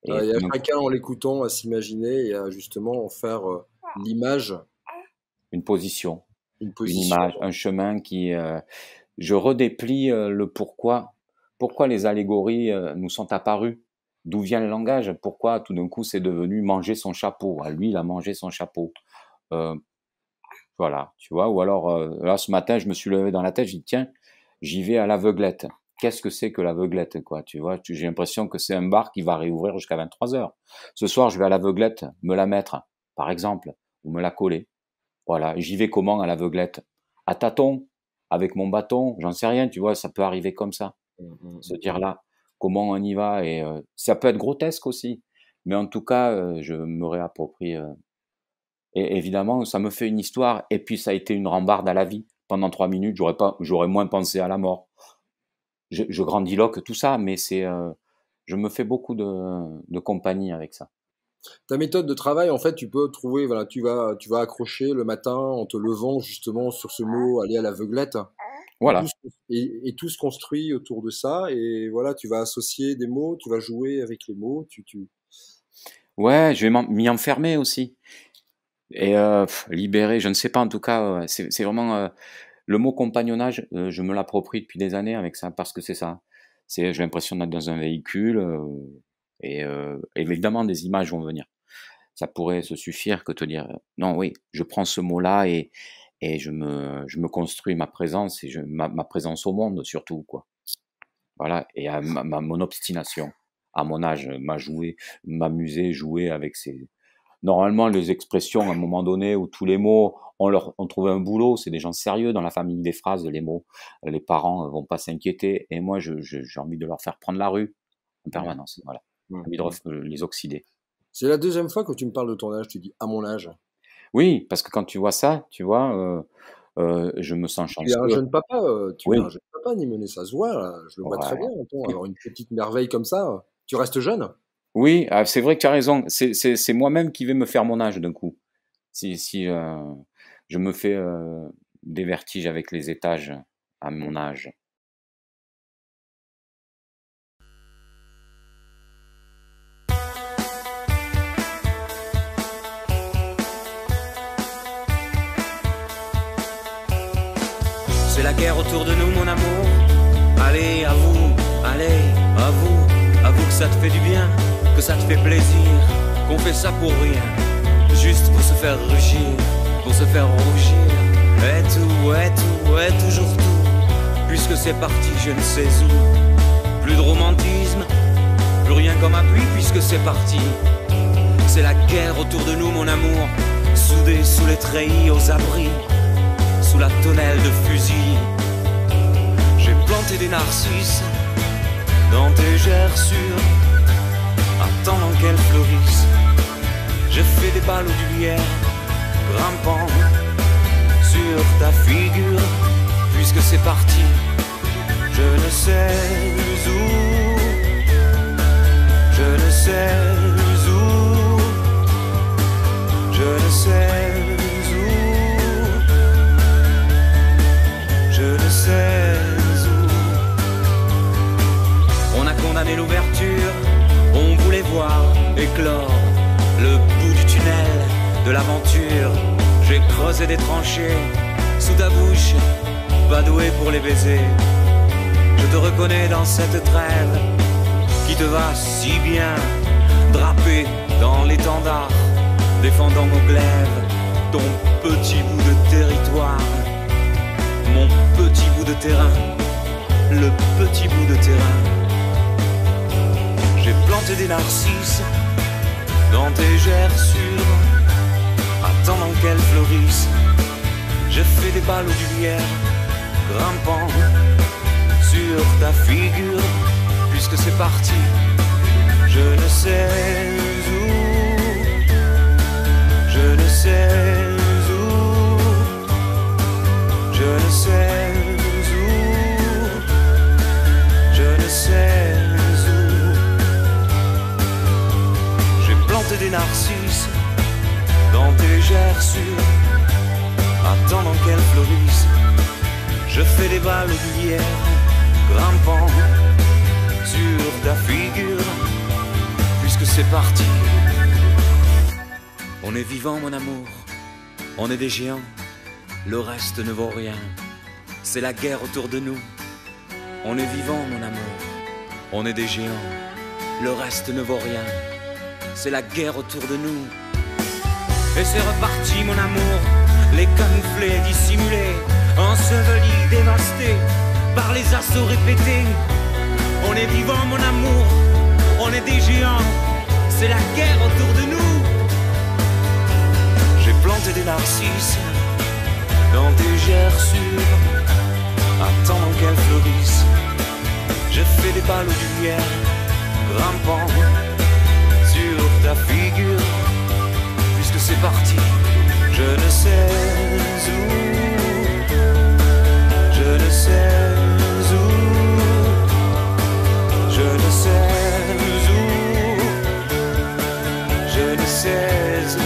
Et Il y a donc, chacun en l'écoutant à s'imaginer et à justement en faire l'image, une position, une une position. image, un chemin qui... je redéplie le pourquoi les allégories nous sont apparues. D'où vient le langage? Pourquoi tout d'un coup c'est devenu manger son chapeau? Ah, lui, il a mangé son chapeau. Euh, voilà, tu vois. Ou alors, là, ce matin, je me suis levé dans la tête, j'ai dit, tiens, j'y vais à l'aveuglette. Qu'est-ce que c'est que l'aveuglette, quoi? Tu vois, j'ai l'impression que c'est un bar qui va réouvrir jusqu'à 23 heures. Ce soir, je vais à l'aveuglette me la mettre, par exemple, ou me la coller. Voilà, j'y vais comment à l'aveuglette? À tâtons, avec mon bâton, j'en sais rien, tu vois, ça peut arriver comme ça. Se dire là, comment on y va, et ça peut être grotesque aussi. Mais en tout cas, je me réapproprie. Et évidemment, ça me fait une histoire, et puis ça a été une rambarde à la vie. Pendant 3 minutes, j'aurais moins pensé à la mort. Je grandiloque tout ça, mais je me fais beaucoup de compagnie avec ça. Ta méthode de travail, en fait, tu peux trouver, voilà, tu vas accrocher le matin en te levant justement sur ce mot, aller à l'aveuglette. Voilà. Et tout se construit autour de ça. Et voilà, tu vas associer des mots, tu vas jouer avec les mots. Ouais, je vais m'y enfermer aussi. Et libérer, je ne sais pas, en tout cas, c'est vraiment le mot compagnonnage, je me l'approprie depuis des années avec ça, parce que c'est ça. J'ai l'impression d'être dans un véhicule, et évidemment des images vont venir. Ça pourrait se suffire que te dire, non, oui, je prends ce mot-là et je me construis ma présence, et ma présence au monde surtout, quoi. Voilà, et à mon obstination, à mon âge, m'amuser, jouer avec ces... Normalement, les expressions, à un moment donné, où tous les mots, on trouve un boulot, c'est des gens sérieux dans la famille des phrases, les mots. Les parents vont pas s'inquiéter. Et moi, j'ai envie de leur faire prendre la rue en permanence. Voilà. J'ai envie de les oxyder. C'est la deuxième fois que tu me parles de ton âge, tu dis à mon âge. Oui, parce que quand tu vois ça, tu vois, je me sens chanceux. Tu es un jeune papa, Oui. es un jeune papa, Nimoné, ça se voit, là. Je le vois très bien. Attends, alors une petite merveille comme ça, tu restes jeune. Oui, c'est vrai que tu as raison. C'est moi-même qui vais me faire mon âge d'un coup. Si je me fais des vertiges avec les étages à mon âge. C'est la guerre autour de nous, mon amour. Allez, à vous, avoue que ça te fait du bien, que ça te fait plaisir, qu'on fait ça pour rien, juste pour se faire rugir, pour se faire rougir. Et toujours tout, puisque c'est parti, je ne sais où. Plus de romantisme, plus rien comme appui, puisque c'est parti. C'est la guerre autour de nous, mon amour, soudés sous les treillis, aux abris, sous la tonnelle de fusils. J'ai planté des narcisses dans tes gerçures, attendant qu'elles fleurissent. J'ai fait des ballots d'huilière, grimpant sur ta figure, puisque c'est parti. Je ne sais où, je ne sais où, je ne sais où, je ne sais où. On a condamné l'ouverture, on voulait voir éclore le bout du tunnel de l'aventure. J'ai creusé des tranchées sous ta bouche, pas doué pour les baisers. Je te reconnais dans cette trêve qui te va si bien, drapé dans l'étendard, défendant nos glaives, ton petit bout de territoire, mon petit bout de terrain, le petit bout de terrain. J'ai planté des narcisses dans tes gerçures, attendant qu'elles fleurissent. J'ai fait des ballots d'huilière, grimpant sur ta figure, puisque c'est parti. Je ne sais où, je ne sais où, je ne sais où, je ne sais où. J'ai planté des narcisses dans tes gerçures, attendant qu'elles fleurissent. Je fais des balles d'huilière, grimpant sur ta figure, puisque c'est parti. On est vivant, mon amour, on est des géants, le reste ne vaut rien. C'est la guerre autour de nous. On est vivant, mon amour, on est des géants, le reste ne vaut rien. C'est la guerre autour de nous. Et c'est reparti mon amour, les camouflés, dissimulés, ensevelis, dévastés par les assauts répétés. On est vivant mon amour, on est des géants, c'est la guerre autour de nous. J'ai planté des narcisses dans des gerçures, attendant qu'elles fleurissent. J'ai fait des ballots du miel, grimpant sur ta figure. Puisque c'est parti, je ne sais où, je ne sais où, je ne sais où, je ne sais où.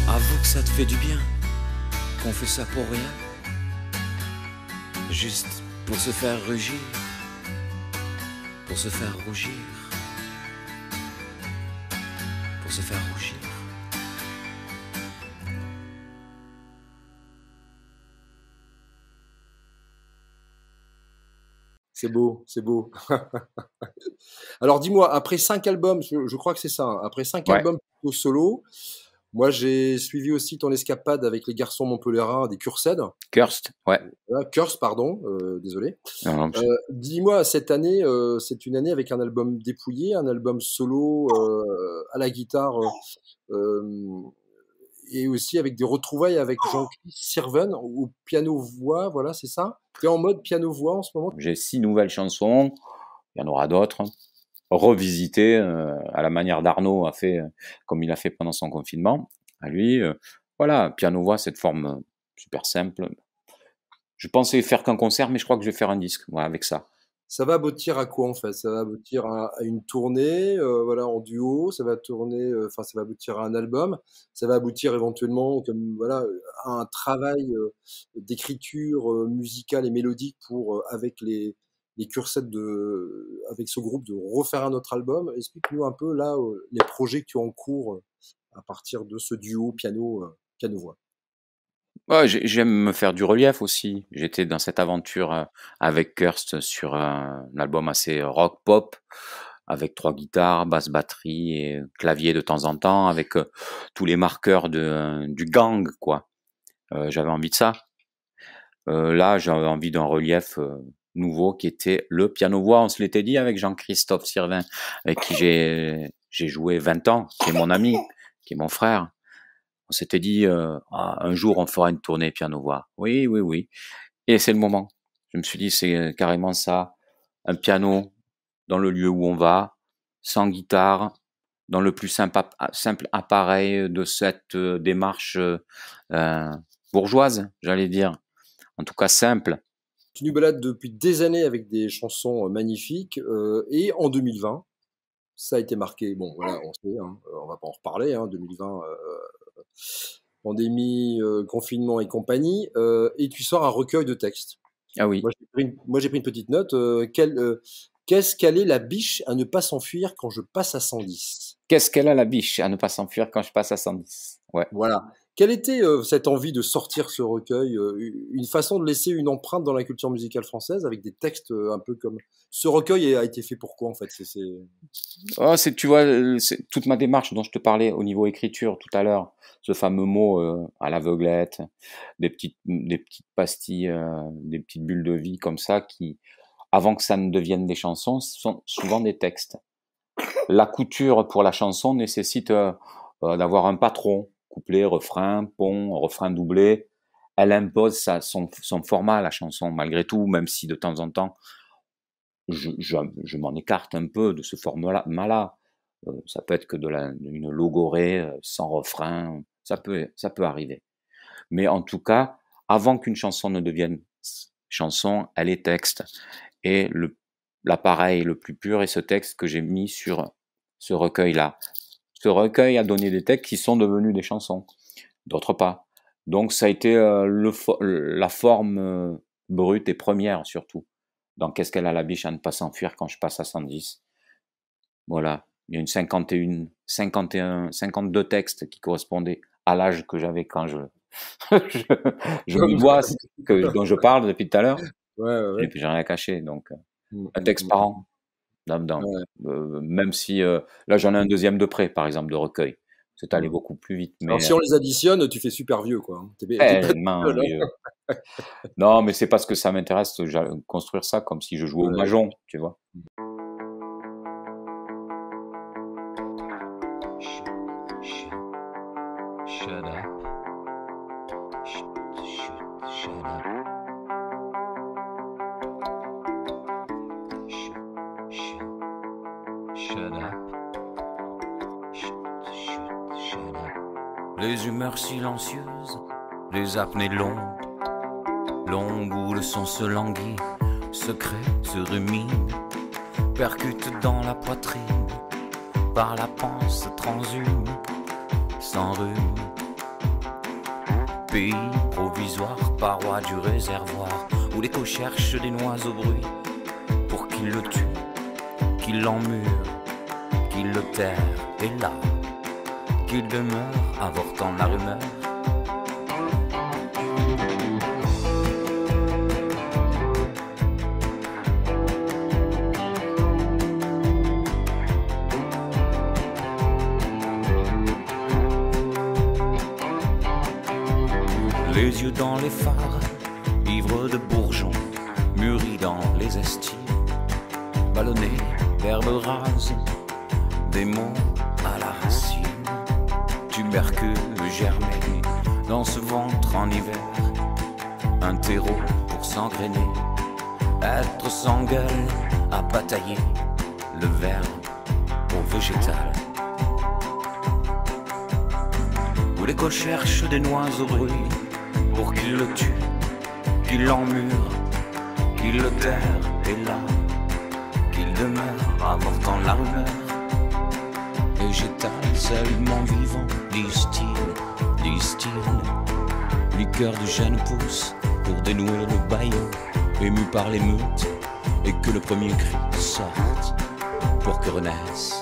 Avoue que ça te fait du bien, qu'on fait ça pour rien, juste pour se faire rugir, pour se faire rougir, pour se faire rougir. C'est beau, c'est beau. Alors dis-moi, après 5 albums, je crois que c'est ça, hein, après 5 Ouais. albums plutôt solo, moi j'ai suivi aussi ton escapade avec les garçons montpelliérains des Cursed, Kirst, ouais. Curse, pardon, désolé. Non, non, Dis-moi, cette année, c'est une année avec un album dépouillé, un album solo à la guitare, euh, et aussi avec des retrouvailles avec Jean-Christophe Sirven au piano-voix, voilà, c'est ça? Tu es en mode piano-voix en ce moment? j'ai 6 nouvelles chansons, il y en aura d'autres, revisitées à la manière d'Arnaud a fait, comme il a fait pendant son confinement. À lui, voilà, piano-voix, cette forme super simple. Je pensais faire qu'un concert, mais je crois que je vais faire un disque, voilà, avec ça. Ça va aboutir à quoi en fait? Ça va aboutir à une tournée, voilà, en duo, ça va tourner, enfin ça va aboutir à un album, ça va aboutir éventuellement comme voilà, à un travail, d'écriture, musicale et mélodique pour, avec les Cursed avec ce groupe de refaire un autre album. Explique-nous un peu là, les projets que tu as en cours, à partir de ce duo piano-voix. Ouais, j'aime me faire du relief aussi. J'étais dans cette aventure avec Kirst sur un album assez rock pop, avec 3 guitares, basse, batterie et clavier de temps en temps, avec tous les marqueurs du gang, quoi. J'avais envie de ça. Là, j'avais envie d'un relief nouveau qui était le piano-voix. On se l'était dit avec Jean-Christophe Sirven, avec qui j'ai joué 20 ans, qui est mon ami, qui est mon frère. On s'était dit, un jour, on fera une tournée piano-voix. Oui, oui, oui. Et c'est le moment. Je me suis dit, c'est carrément ça. Un piano dans le lieu où on va, sans guitare, dans le plus simple appareil de cette démarche bourgeoise, j'allais dire. En tout cas, simple. Tu nous balades depuis des années avec des chansons magnifiques, et en 2020, ça a été marqué, bon voilà, on sait, hein, on va pas en reparler, hein, 2020, pandémie, confinement et compagnie, et tu sors un recueil de textes. Ah oui. Moi j'ai pris une petite note. Qu'est-ce qu'elle est la biche à ne pas s'enfuir quand je passe à 110? Qu'est-ce qu'elle a la biche à ne pas s'enfuir quand je passe à 110? Ouais. Voilà. Quelle était cette envie de sortir ce recueil, une façon de laisser une empreinte dans la culture musicale française avec des textes un peu comme... Ce recueil a été fait pour quoi en fait? Oh, tu vois, c'est toute ma démarche dont je te parlais au niveau écriture tout à l'heure, ce fameux mot à l'aveuglette, des petites pastilles, des petites bulles de vie comme ça qui, avant que ça ne devienne des chansons, sont souvent des textes. La couture pour la chanson nécessite d'avoir un patron, couplet, refrain, pont, refrain doublé. Elle impose son format à la chanson malgré tout, même si de temps en temps je m'en écarte un peu de ce format-là. Ça peut être que une logorée sans refrain, ça peut arriver. Mais en tout cas, avant qu'une chanson ne devienne chanson, elle est texte. Et l'appareil le plus pur est ce texte que j'ai mis sur ce recueil-là. Ce recueil a donné des textes qui sont devenus des chansons, d'autres pas. Donc ça a été la forme brute et première surtout. Dans Qu'est-ce qu'elle a la biche à ne pas s'enfuir quand je passe à 110. Voilà. Il y a une 52 textes qui correspondaient à l'âge que j'avais quand je me vois dont je parle depuis tout à l'heure. Et puis j'ai rien à cacher, donc un texte par an. Même si là j'en ai un deuxième de près, par exemple, de recueil. C'est allé beaucoup plus vite. Mais alors si on les additionne, tu fais super vieux, quoi. Vieux. Non, mais c'est parce que ça m'intéresse de construire ça comme si je jouais au mahjong, tu vois. Shut up. Shut up. Shut up. Shut up. Les humeurs silencieuses, les apnées longues où le son se languit, secret se rumine, percute dans la poitrine, par la panse transhume, sans rhume. Pays provisoire, paroi du réservoir, où l'écho cherche des noix au bruit, pour qu'il le tue, qu'il l'emmure, qu'il le terre, et là, qu'il demeure, avortant la rumeur. Les yeux dans les phares, ivres de bourgeons, mûris dans les estives, ballonnés d'herbes rases, des mots à la racine, tubercules germés dans ce ventre en hiver, un terreau pour s'engrainer, être sans gueule à batailler, le verbe au végétal. Où l'écho cherche des noix au bruit, pour qu'il le tue, qu'il l'emmure, qu'il le terre, et là, qu'il demeure, avortant la rumeur. Végétal, seulement vivant, disent-ils, liqueur de jeunes pousses, pour dénouer le bâillon, ému par l'émeute, et que le premier cri sorte, pour que renaisse.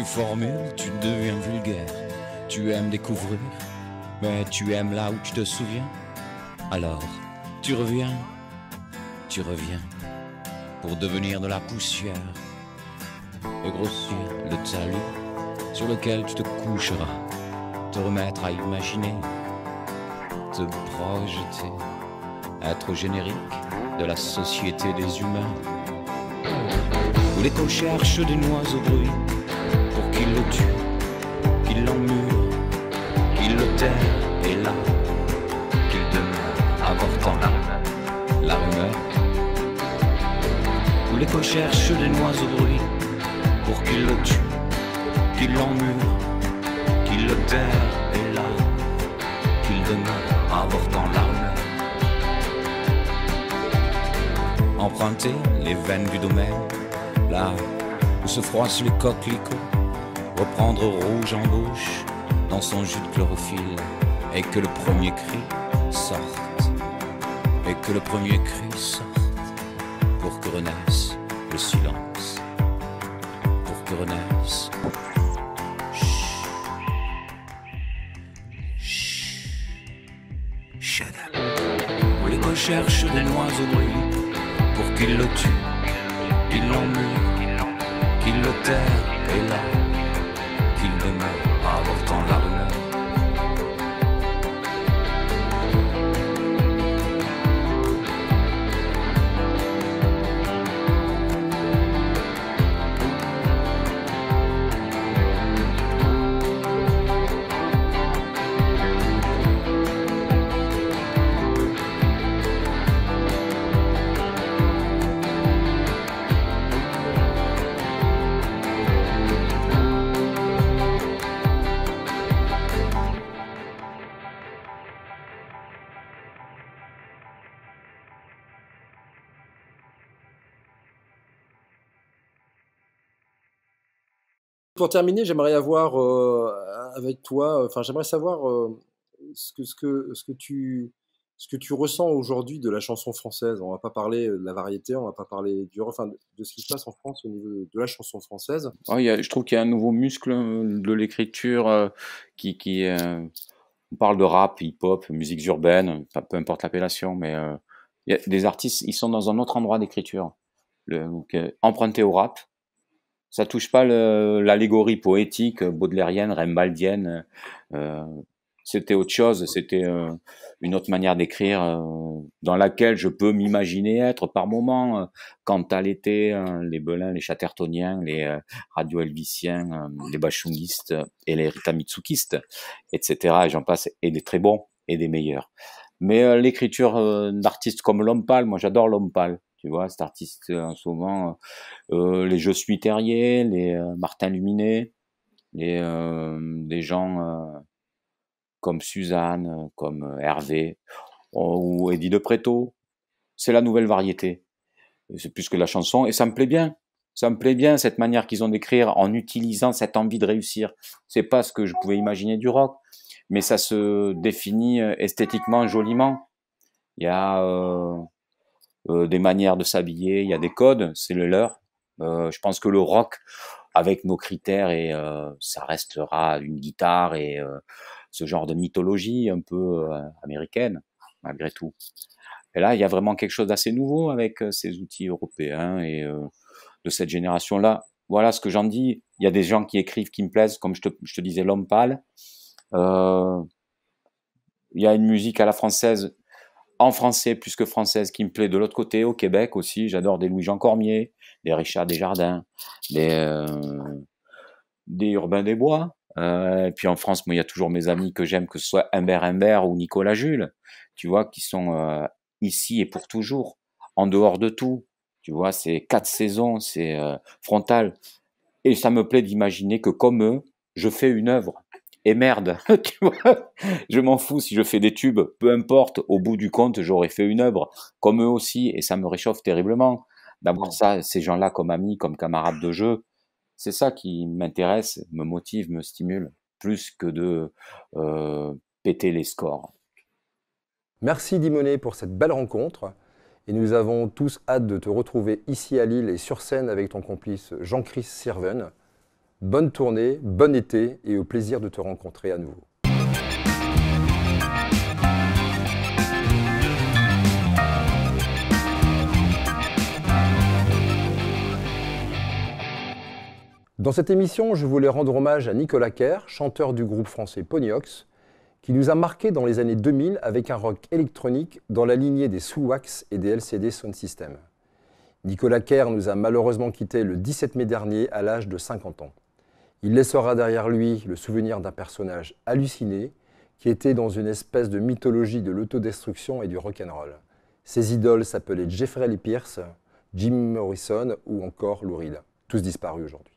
Formule, tu deviens vulgaire, tu aimes découvrir, mais tu aimes là où tu te souviens. Alors, tu reviens, pour devenir de la poussière et grossir le talus sur lequel tu te coucheras, te remettre à imaginer, te projeter, être générique de la société des humains, où l'écho cherche des noix au bruit, pour qu'il le tue, qu'il l'emmure, qu'il le terre, et là, qu'il demeure, avortant la rumeur. Où l'écho cherche des noix au bruit, pour qu'il le tue, qu'il l'emmure, qu'il le terre, et là, qu'il demeure, avortant la rumeur. Emprunter les veines du domaine, là où se froissent les coquelicots, reprendre rouge en bouche dans son jus de chlorophylle, et que le premier cri sorte, et que le premier cri sorte, pour que renaisse le silence, pour que renaisse. Shut up. Où l'écho cherche des noix au bruit, pour qu'il le tue, qu'il l'emmure, qu'il le terre, et là, qu'il demeure, avortant la rumeur. Pour terminer, j'aimerais avoir avec toi, j'aimerais savoir ce que tu ressens aujourd'hui de la chanson française. On va pas parler de la variété, on va pas parler du rock, de ce qui se passe en France au niveau de la chanson française. Oh, je trouve qu'il y a un nouveau muscle de l'écriture on parle de rap, hip-hop, musiques urbaines, peu importe l'appellation, mais il y a des artistes, ils sont dans un autre endroit d'écriture, emprunté au rap. Ça touche pas l'allégorie poétique baudelairienne, rembaldienne. C'était autre chose, c'était une autre manière d'écrire dans laquelle je peux m'imaginer être par moment quand à l'été, les Belins, les Chattertoniens, les Radio Elvisiens, les Bachungistes et les Rita Mitsukistes, etc. Et j'en passe, et des très bons et des meilleurs. Mais l'écriture d'artistes comme L'Homme Pâle, moi j'adore L'Homme Pâle. Tu vois, cet artiste en ce moment, les Je suis Terrier, les Martin Luminet, des gens comme Suzanne, comme Hervé, ou Eddie de Pretto. C'est la nouvelle variété. C'est plus que la chanson, et ça me plaît bien. Ça me plaît bien, cette manière qu'ils ont d'écrire en utilisant cette envie de réussir. C'est pas ce que je pouvais imaginer du rock, mais ça se définit esthétiquement, joliment. Il y a des manières de s'habiller, il y a des codes, c'est le leur. Je pense que le rock, avec nos critères, et ça restera une guitare et ce genre de mythologie un peu américaine, malgré tout. Et là, il y a vraiment quelque chose d'assez nouveau avec ces outils européens et de cette génération-là. Voilà ce que j'en dis. Il y a des gens qui écrivent qui me plaisent, comme je te disais, L'Homme Pâle. Il y a une musique à la française, en français plus que française, qui me plaît de l'autre côté, au Québec aussi. J'adore des Louis-Jean Cormier, des Richard Desjardins, des Urbain des Bois. Et puis en France, moi, il y a toujours mes amis que j'aime, que ce soit Humbert ou Nicolas Jules, tu vois, qui sont ici et pour toujours, en dehors de tout. Tu vois, c'est 4 saisons, c'est frontal. Et ça me plaît d'imaginer que comme eux, je fais une œuvre. Et merde, tu vois, je m'en fous si je fais des tubes, peu importe, au bout du compte, j'aurais fait une œuvre, comme eux aussi, et ça me réchauffe terriblement d'avoir ça, ces gens-là comme amis, comme camarades de jeu. C'est ça qui m'intéresse, me motive, me stimule, plus que de péter les scores. Merci Dimonet pour cette belle rencontre. Et nous avons tous hâte de te retrouver ici à Lille et sur scène avec ton complice Jean-Chris Sirven. Bonne tournée, bon été et au plaisir de te rencontrer à nouveau. Dans cette émission, je voulais rendre hommage à Nicolas Kerr, chanteur du groupe français Ponyox, qui nous a marqué dans les années 2000 avec un rock électronique dans la lignée des Sous-Wax et des LCD Sound System. Nicolas Kerr nous a malheureusement quittés le 17 mai dernier à l'âge de 50 ans. Il laissera derrière lui le souvenir d'un personnage halluciné qui était dans une espèce de mythologie de l'autodestruction et du rock'n'roll. Ses idoles s'appelaient Jeffrey Lee Pierce, Jim Morrison ou encore Lou Reed, tous disparus aujourd'hui.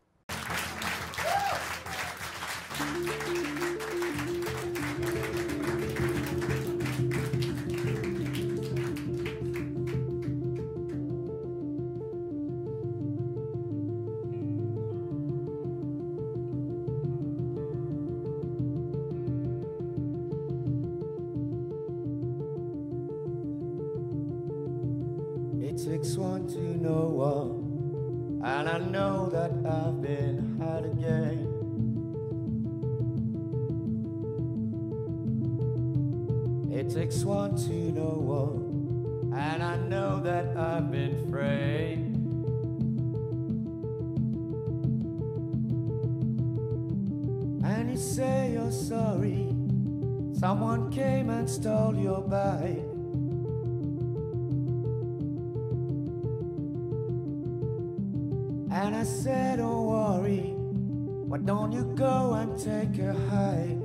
It takes one to know one, and I know that I've been had again. It takes one to know one, and I know that I've been frayed. And you say you're sorry, someone came and stole your bike. And I said, don't worry, why don't you go and take a hike?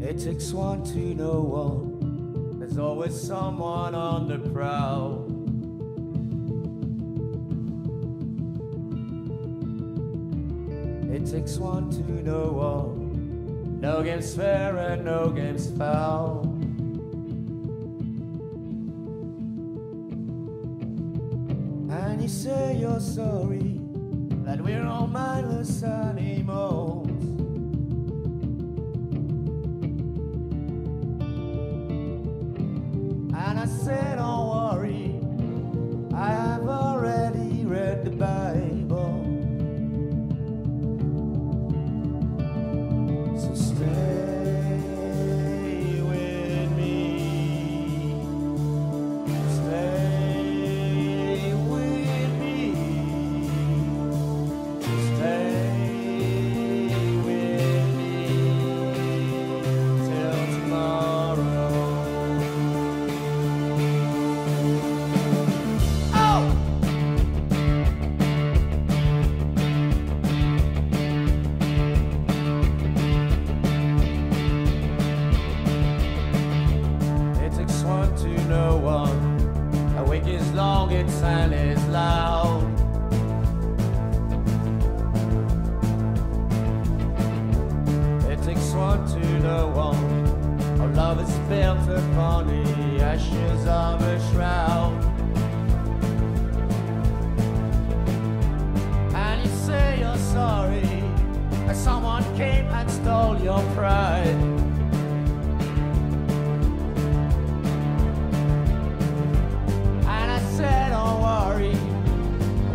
It takes one to know one, there's always someone on the prowl. It takes one to know one, no game's fair and no game's foul. And you say you're sorry, that we're all mindless animals. And I said, don't worry, I have already read the Bible. So stay with me. Stay with me. Stay with me till tomorrow. Oh! It takes one to know one. A week is long, its and is loud. It takes one to know one. Our love is built upon the ashes of a shroud. And you say you're sorry, that someone came and stole your pride. And I said, don't worry,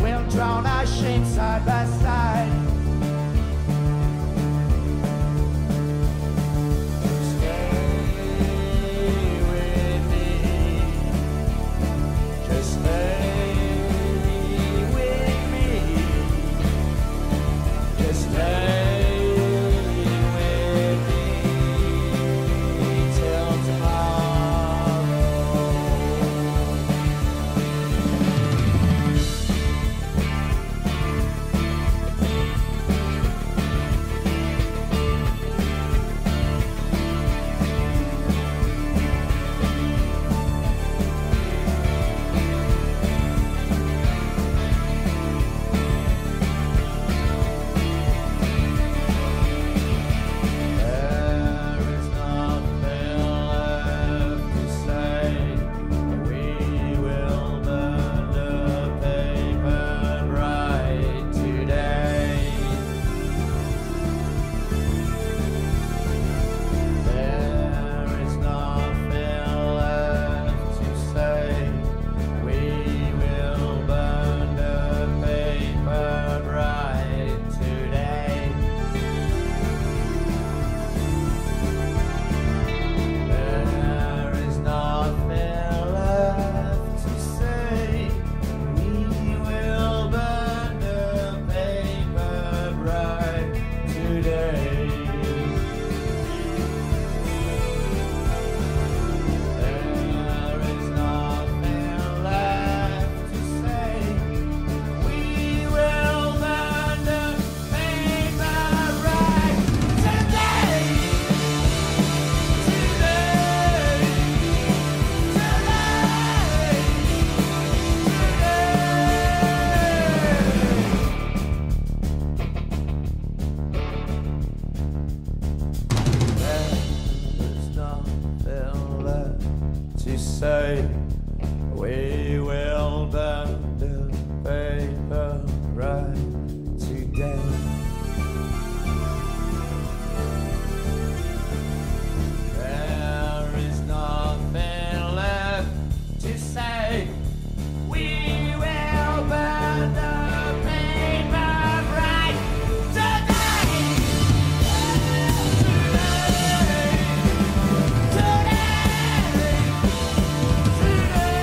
we'll drown our shame side by side. Stay with me. Just stay with me. Just stay with me till tomorrow. There is nothing left to say. We will burn the paper right today. There is nothing left to say. We will burn the paper right today. There is nothing left to say. We will burn the paper right today. There is nothing left to say. We will burn the paper right today. There's nothing left to say. We will burn the paper right today. There is nothing left to say. We will burn the paper right today. Today. Today.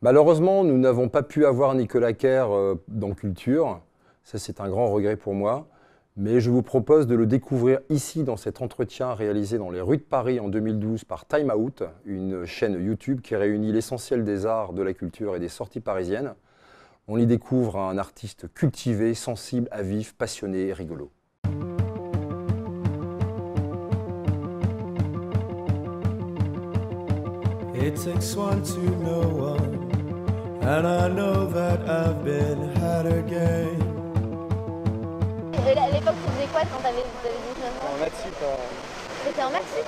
Malheureusement, nous n'avons pas pu avoir Nicolas Kerr dans Culture. Ça, c'est un grand regret pour moi. Mais je vous propose de le découvrir ici dans cet entretien réalisé dans les rues de Paris en 2012 par Time Out, une chaîne YouTube qui réunit l'essentiel des arts, de la culture et des sorties parisiennes. On y découvre un artiste cultivé, sensible, à vif, passionné et rigolo. It takes one to know one, and I know that I've been had again. Et à l'époque, tu faisais quoi quand t'avais 19 ans? En maths sup. T'étais en maths sup?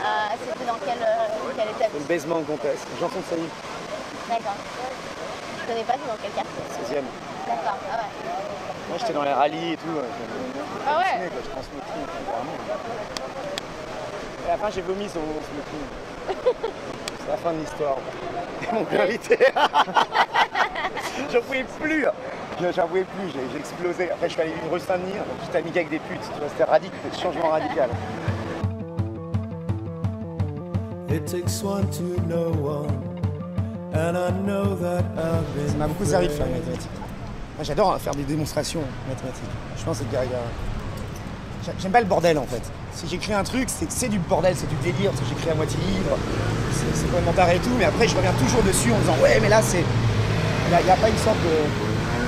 Ouais. C'était dans quelle étape? Une basement contest, Janson de Sailly, D'accord. Je connais pas, c'est dans quel quartier? 16e. D'accord, ah ouais. Moi j'étais dans les rallyes et tout. Ah ouais? Je prends ce meeting, vraiment. Et à la fin j'ai vomi sur mon smoking. C'est la fin de l'histoire. Ils m'ont plus invité. J'en pouvais plus. J'en pouvais plus, j'ai explosé. Après je suis allé vivre rue Saint-Denis, j'étais amiqué avec des putes. Tu vois, c'était radical, changement radical. It takes one to know one, and I know that I've been. Ça m'a beaucoup servi de faire les mathématiques. Moi, j'adore faire des démonstrations mathématiques. Je pense que j'aime pas le bordel en fait. Si j'écris un truc, c'est du bordel, c'est du délire, parce que j'écris à moitié libre, c'est complètement taré et tout, mais après je reviens toujours dessus en disant ouais mais là c'est. Il n'y a pas une sorte de.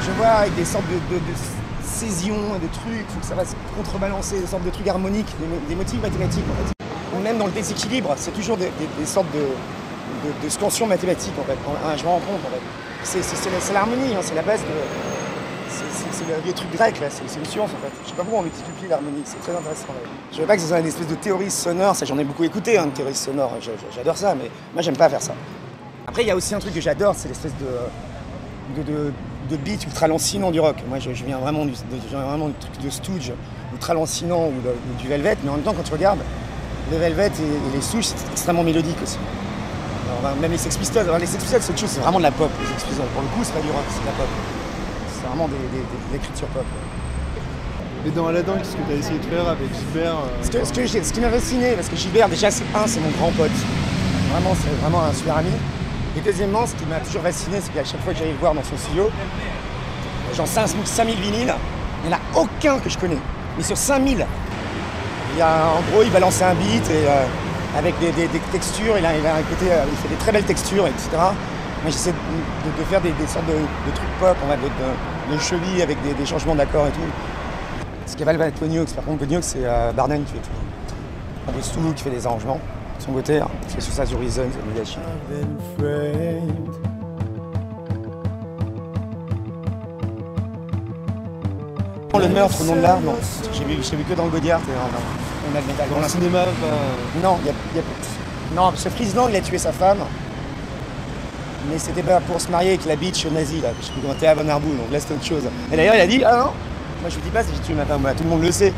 Je vois avec des sortes de césions, de trucs, faut que ça va se contrebalancer, des sortes de trucs harmoniques, des motifs mathématiques en fait. Même dans le déséquilibre, c'est toujours des sortes de scansions mathématiques en fait. Je me rends compte en fait. C'est l'harmonie, hein, c'est la base de. C'est le truc grec là, c'est une science en fait. Je sais pas pourquoi on multiplie l'harmonie, c'est très intéressant. Ouais. Je veux pas que ce soit une espèce de théorie sonore, ça j'en ai beaucoup écouté, hein, de théorie sonore, j'adore ça, mais moi j'aime pas faire ça. Après il y a aussi un truc que j'adore, c'est l'espèce de beat ultra lancinant du rock. Moi je viens vraiment du truc de Stooge, ultra lancinant ou du Velvet, mais en même temps quand tu regardes, le Velvet et les Stooges c'est extrêmement mélodique aussi. Alors, même les Sex Pistols, les Sex Pistols c'est autre chose, c'est vraiment de la pop, les Sex Pistols. Pour le coup c'est pas du rock, c'est de la pop. C'est vraiment de l'écriture pop. Et dans Aladdin, qu'est-ce que tu as essayé de faire avec Gilbert Ce qui m'a fasciné, parce que Gilbert, déjà, c'est mon grand pote. Vraiment, c'est vraiment un super ami. Et deuxièmement, ce qui m'a toujours fasciné, c'est qu'à chaque fois que j'allais le voir dans son studio, genre 5000 vinyles, il n'y en a aucun que je connais. Mais sur 5000, en gros, il balançait un beat et, avec des textures, il fait des très belles textures, etc. Moi, j'essaie de faire des sortes de trucs pop, de chevilles avec des changements d'accords et tout. Ce qui est pas le Pognox, par contre, Pognox, c'est Barden qui fait tout. On Stu qui fait des arrangements, son côté, qui fait sur ça sur Reason, c'est Mudachi. Le meurtre au nom de l'art, non. J'ai vu que dans le Godiard et on a le métal. Dans le cinéma, non, non, parce que Friesland, il a tué sa femme. Mais c'était pas pour se marier avec la bitch nazie, là, je sais plus comment t'es à Von Arbou, donc là c'est autre chose. Et d'ailleurs il a dit, ah non, moi je vous dis pas si j'ai tué ma femme, tout le monde le sait.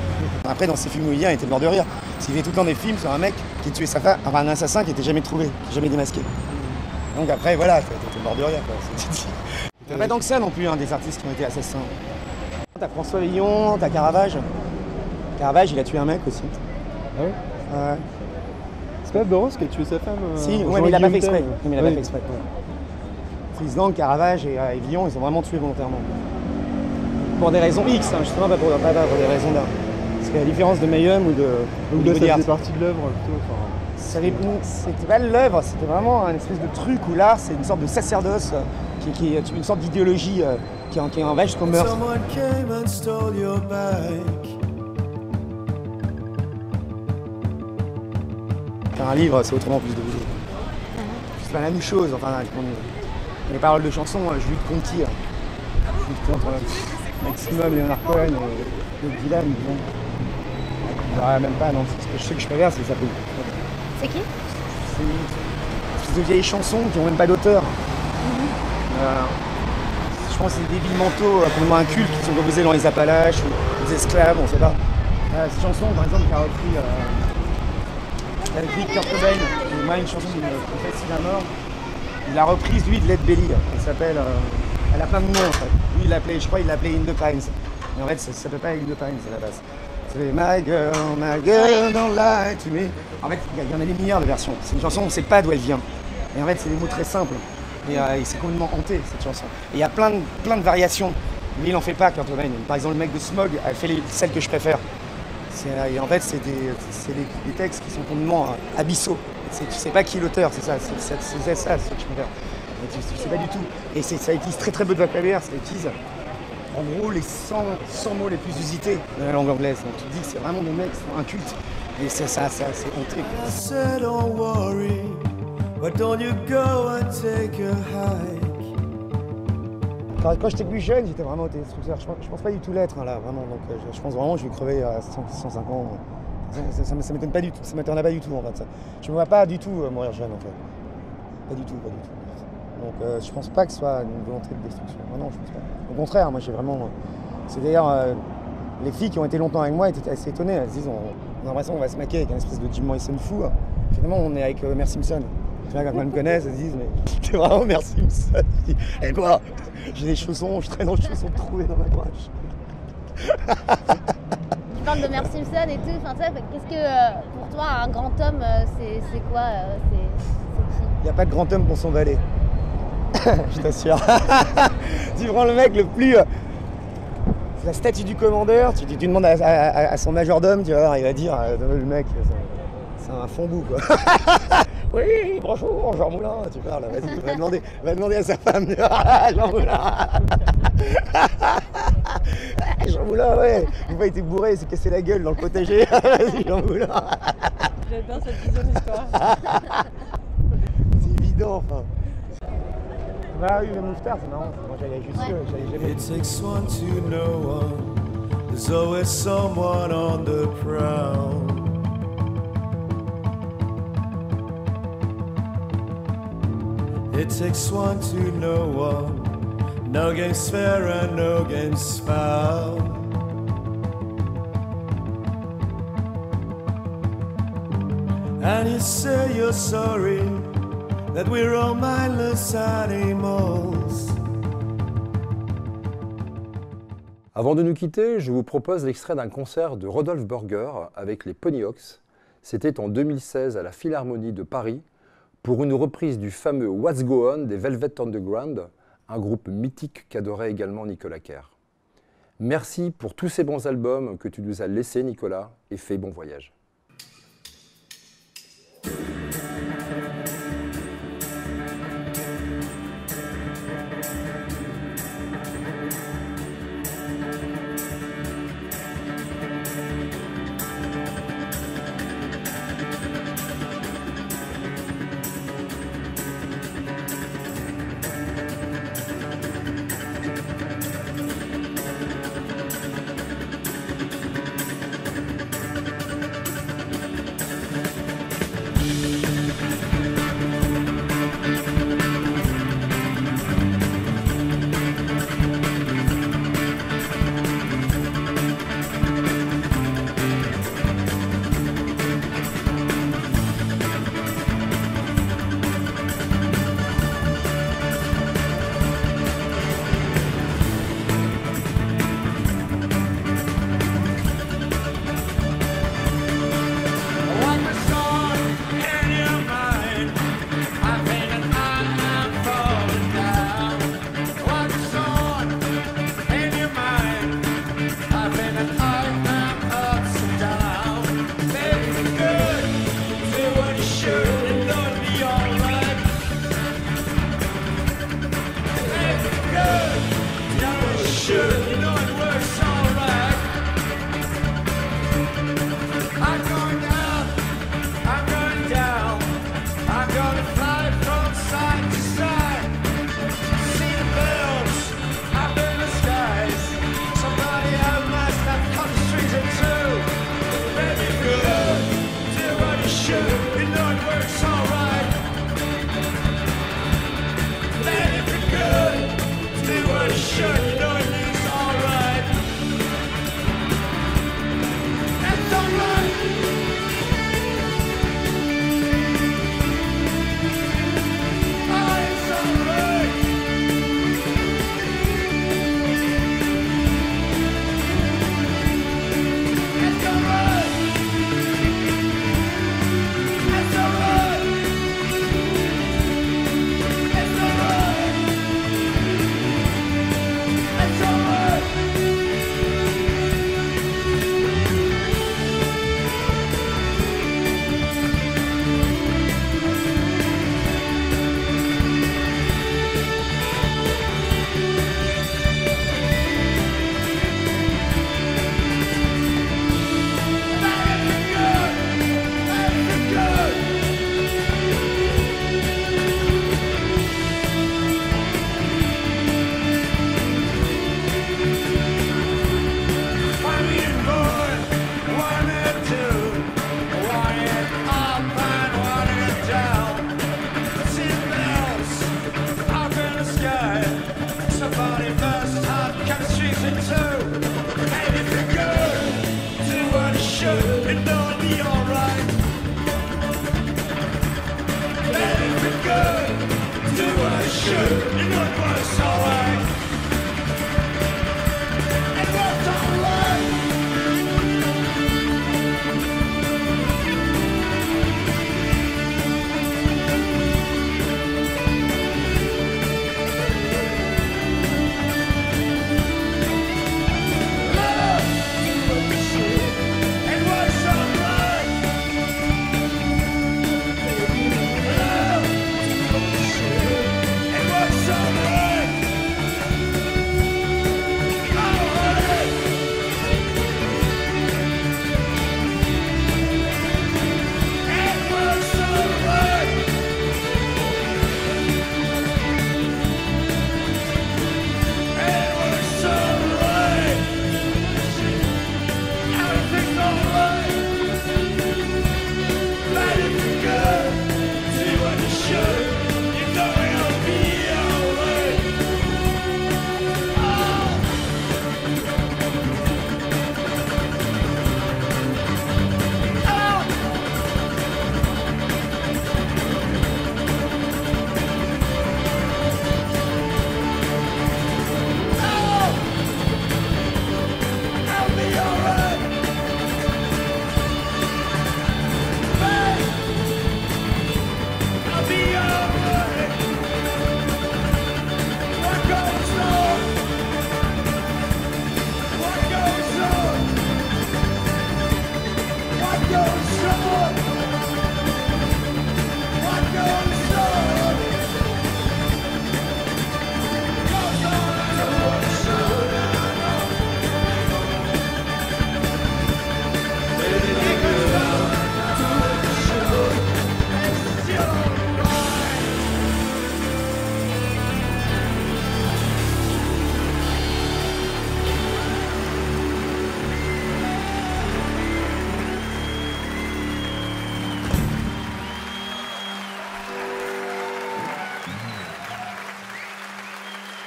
Après dans ses films où il vient, il était mort de rire. S'il fait tout le temps des films sur un mec qui a tué sa femme, enfin un assassin qui était jamais trouvé, jamais démasqué. Donc après voilà, t'es mort de rire quoi. Il n'y a pas tant que ça non plus, hein, des artistes qui ont été assassins. T'as François Villon, t'as Caravage. Caravage il a tué un mec aussi. Ah ouais? Ouais. C'est pas Boros qui a tué sa femme? Si, ouais, mais il a pas fait exprès. Mais il a pas fait exprès. Friesland, Caravage et Villon, ils ont vraiment tué volontairement. Pour des raisons X, hein, justement, pas pour des raisons d'art. Parce qu'à la différence de Mayhem ou de ça faisait partie de l'œuvre plutôt. C'était pas l'œuvre, c'était vraiment un espèce de truc où l'art, c'est une sorte de sacerdoce, qui est une sorte d'idéologie qui en va jusqu'au meurtre. Faire un livre, c'est autrement plus de boulot. C'est pas la même chose, enfin, les paroles de chansons, je lutte contre qui? Je lutte contre Maximum, Leonard Cohen, Bob Dylan, bon. Non, même pas, non. Ce que je préfère, c'est ça. C'est qui? C'est une espèce de vieilles chansons qui n'ont même pas d'auteur. Je pense que c'est des débiles mentaux complètement incultes qui sont reposés dans les Appalaches ou des esclaves, on sait pas. Cette chanson, par exemple, qui a repris avec Kurt Cobain, moi une chanson qui me fascine à mort. Il a reprise lui de Led Belly, elle s'appelle, elle a plein de noms en fait. Lui il l'appelait, je crois il l'appelait In the Pines. Mais en fait ça s'appelle pas In the Pines à la base. C'est My girl, don't lie to me. En fait il y en a des milliards de versions. C'est une chanson, on ne sait pas d'où elle vient. Et en fait, c'est des mots très simples. Et c'est complètement hanté, cette chanson. Et il y a plein de variations. Mais il n'en fait pas, Kurt Cobain. Par exemple, le mec de Smog a fait celle que je préfère. Et en fait, c'est des textes qui sont complètement abyssaux. Tu sais pas qui est l'auteur, c'est ça, c'est ça ce que je préfère. Tu sais pas du tout. Et ça utilise très peu de vocabulaire, ça utilise en gros les 100 mots les plus usités de la langue anglaise. Donc tu te dis que c'est vraiment des mecs qui sont incultes. Et c'est honté. Quand j'étais plus jeune, j'étais vraiment destructeur. Je pense pas du tout l'être là, vraiment. Donc je pense vraiment que je vais crever à 105 ans. Ça m'étonne pas du tout. Ça m'étonnerait pas du tout en fait. Je me vois pas du tout mourir jeune en fait. Pas du tout. Donc je pense pas que ce soit une volonté de destruction. Non, je pense pas. Au contraire, moi j'ai vraiment. C'est d'ailleurs les filles qui ont été longtemps avec moi étaient assez étonnées. Elles se disent on a l'impression qu'on va se maquer avec un espèce de Jim Morrison fou. Finalement on est avec Homer Simpson. Quand elles me connaissent, elles se disent mais t'es vraiment Homer Simpson. Et quoi? J'ai des chaussons, je traîne en chaussons trouvés dans ma poche. Tu parles de Homer Simpson et tout. Enfin, qu'est-ce que pour toi un grand homme c'est quoi? C'est qui? Il n'y a pas de grand homme pour son valet. Je t'assure. Tu prends le mec le plus. C'est la statue du commandeur. Tu demandes à son majordome, tu vas voir, il va dire le mec, c'est un fond bout quoi. Oui, bonjour, Jean Moulin, tu parles, vas-y, va demander à sa femme. Jean Moulin. Jean Moulin, ouais, il pas été bourré, il s'est cassé la gueule dans le potager. Vas-y, Jean Moulin. J'adore cette vision d'histoire. C'est évident, enfin. Bah oui, le Mouftar, c'est marrant. Moi, j'allais juste j'allais jamais. It takes one to know one. There's always someone on the prowl. It takes one to know one. No game's fair and no game's foul. And you say you're sorry that we're all mindless animals. Avant de nous quitter, je vous propose l'extrait d'un concert de Rodolphe Burger avec les Ponyhawks. C'était en 2016 à la Philharmonie de Paris pour une reprise du fameux What's Go On des Velvet Underground, un groupe mythique qu'adorait également Nicolas Kerr. Merci pour tous ces bons albums que tu nous as laissés, Nicolas, et fais bon voyage.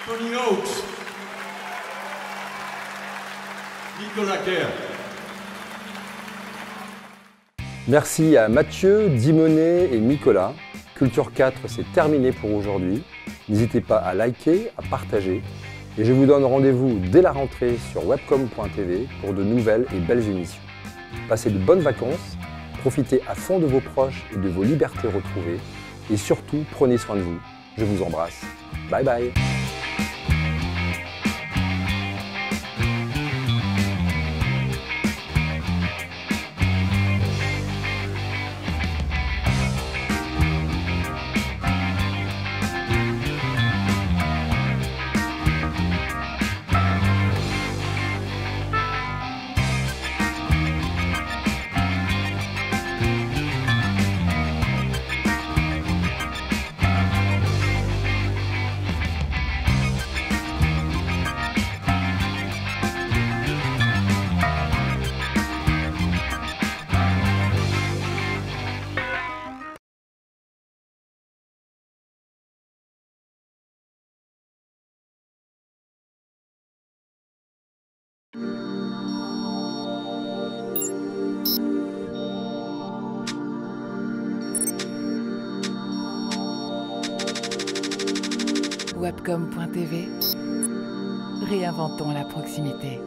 Tony Hawks, Nicolas Kerr. Merci à Mathieu, Dimonet et Nicolas. Culture 4, c'est terminé pour aujourd'hui. N'hésitez pas à liker, à partager. Et je vous donne rendez-vous dès la rentrée sur webcom.tv pour de nouvelles et belles émissions. Passez de bonnes vacances, profitez à fond de vos proches et de vos libertés retrouvées. Et surtout, prenez soin de vous. Je vous embrasse. Bye bye. Webcom.tv, réinventons la proximité.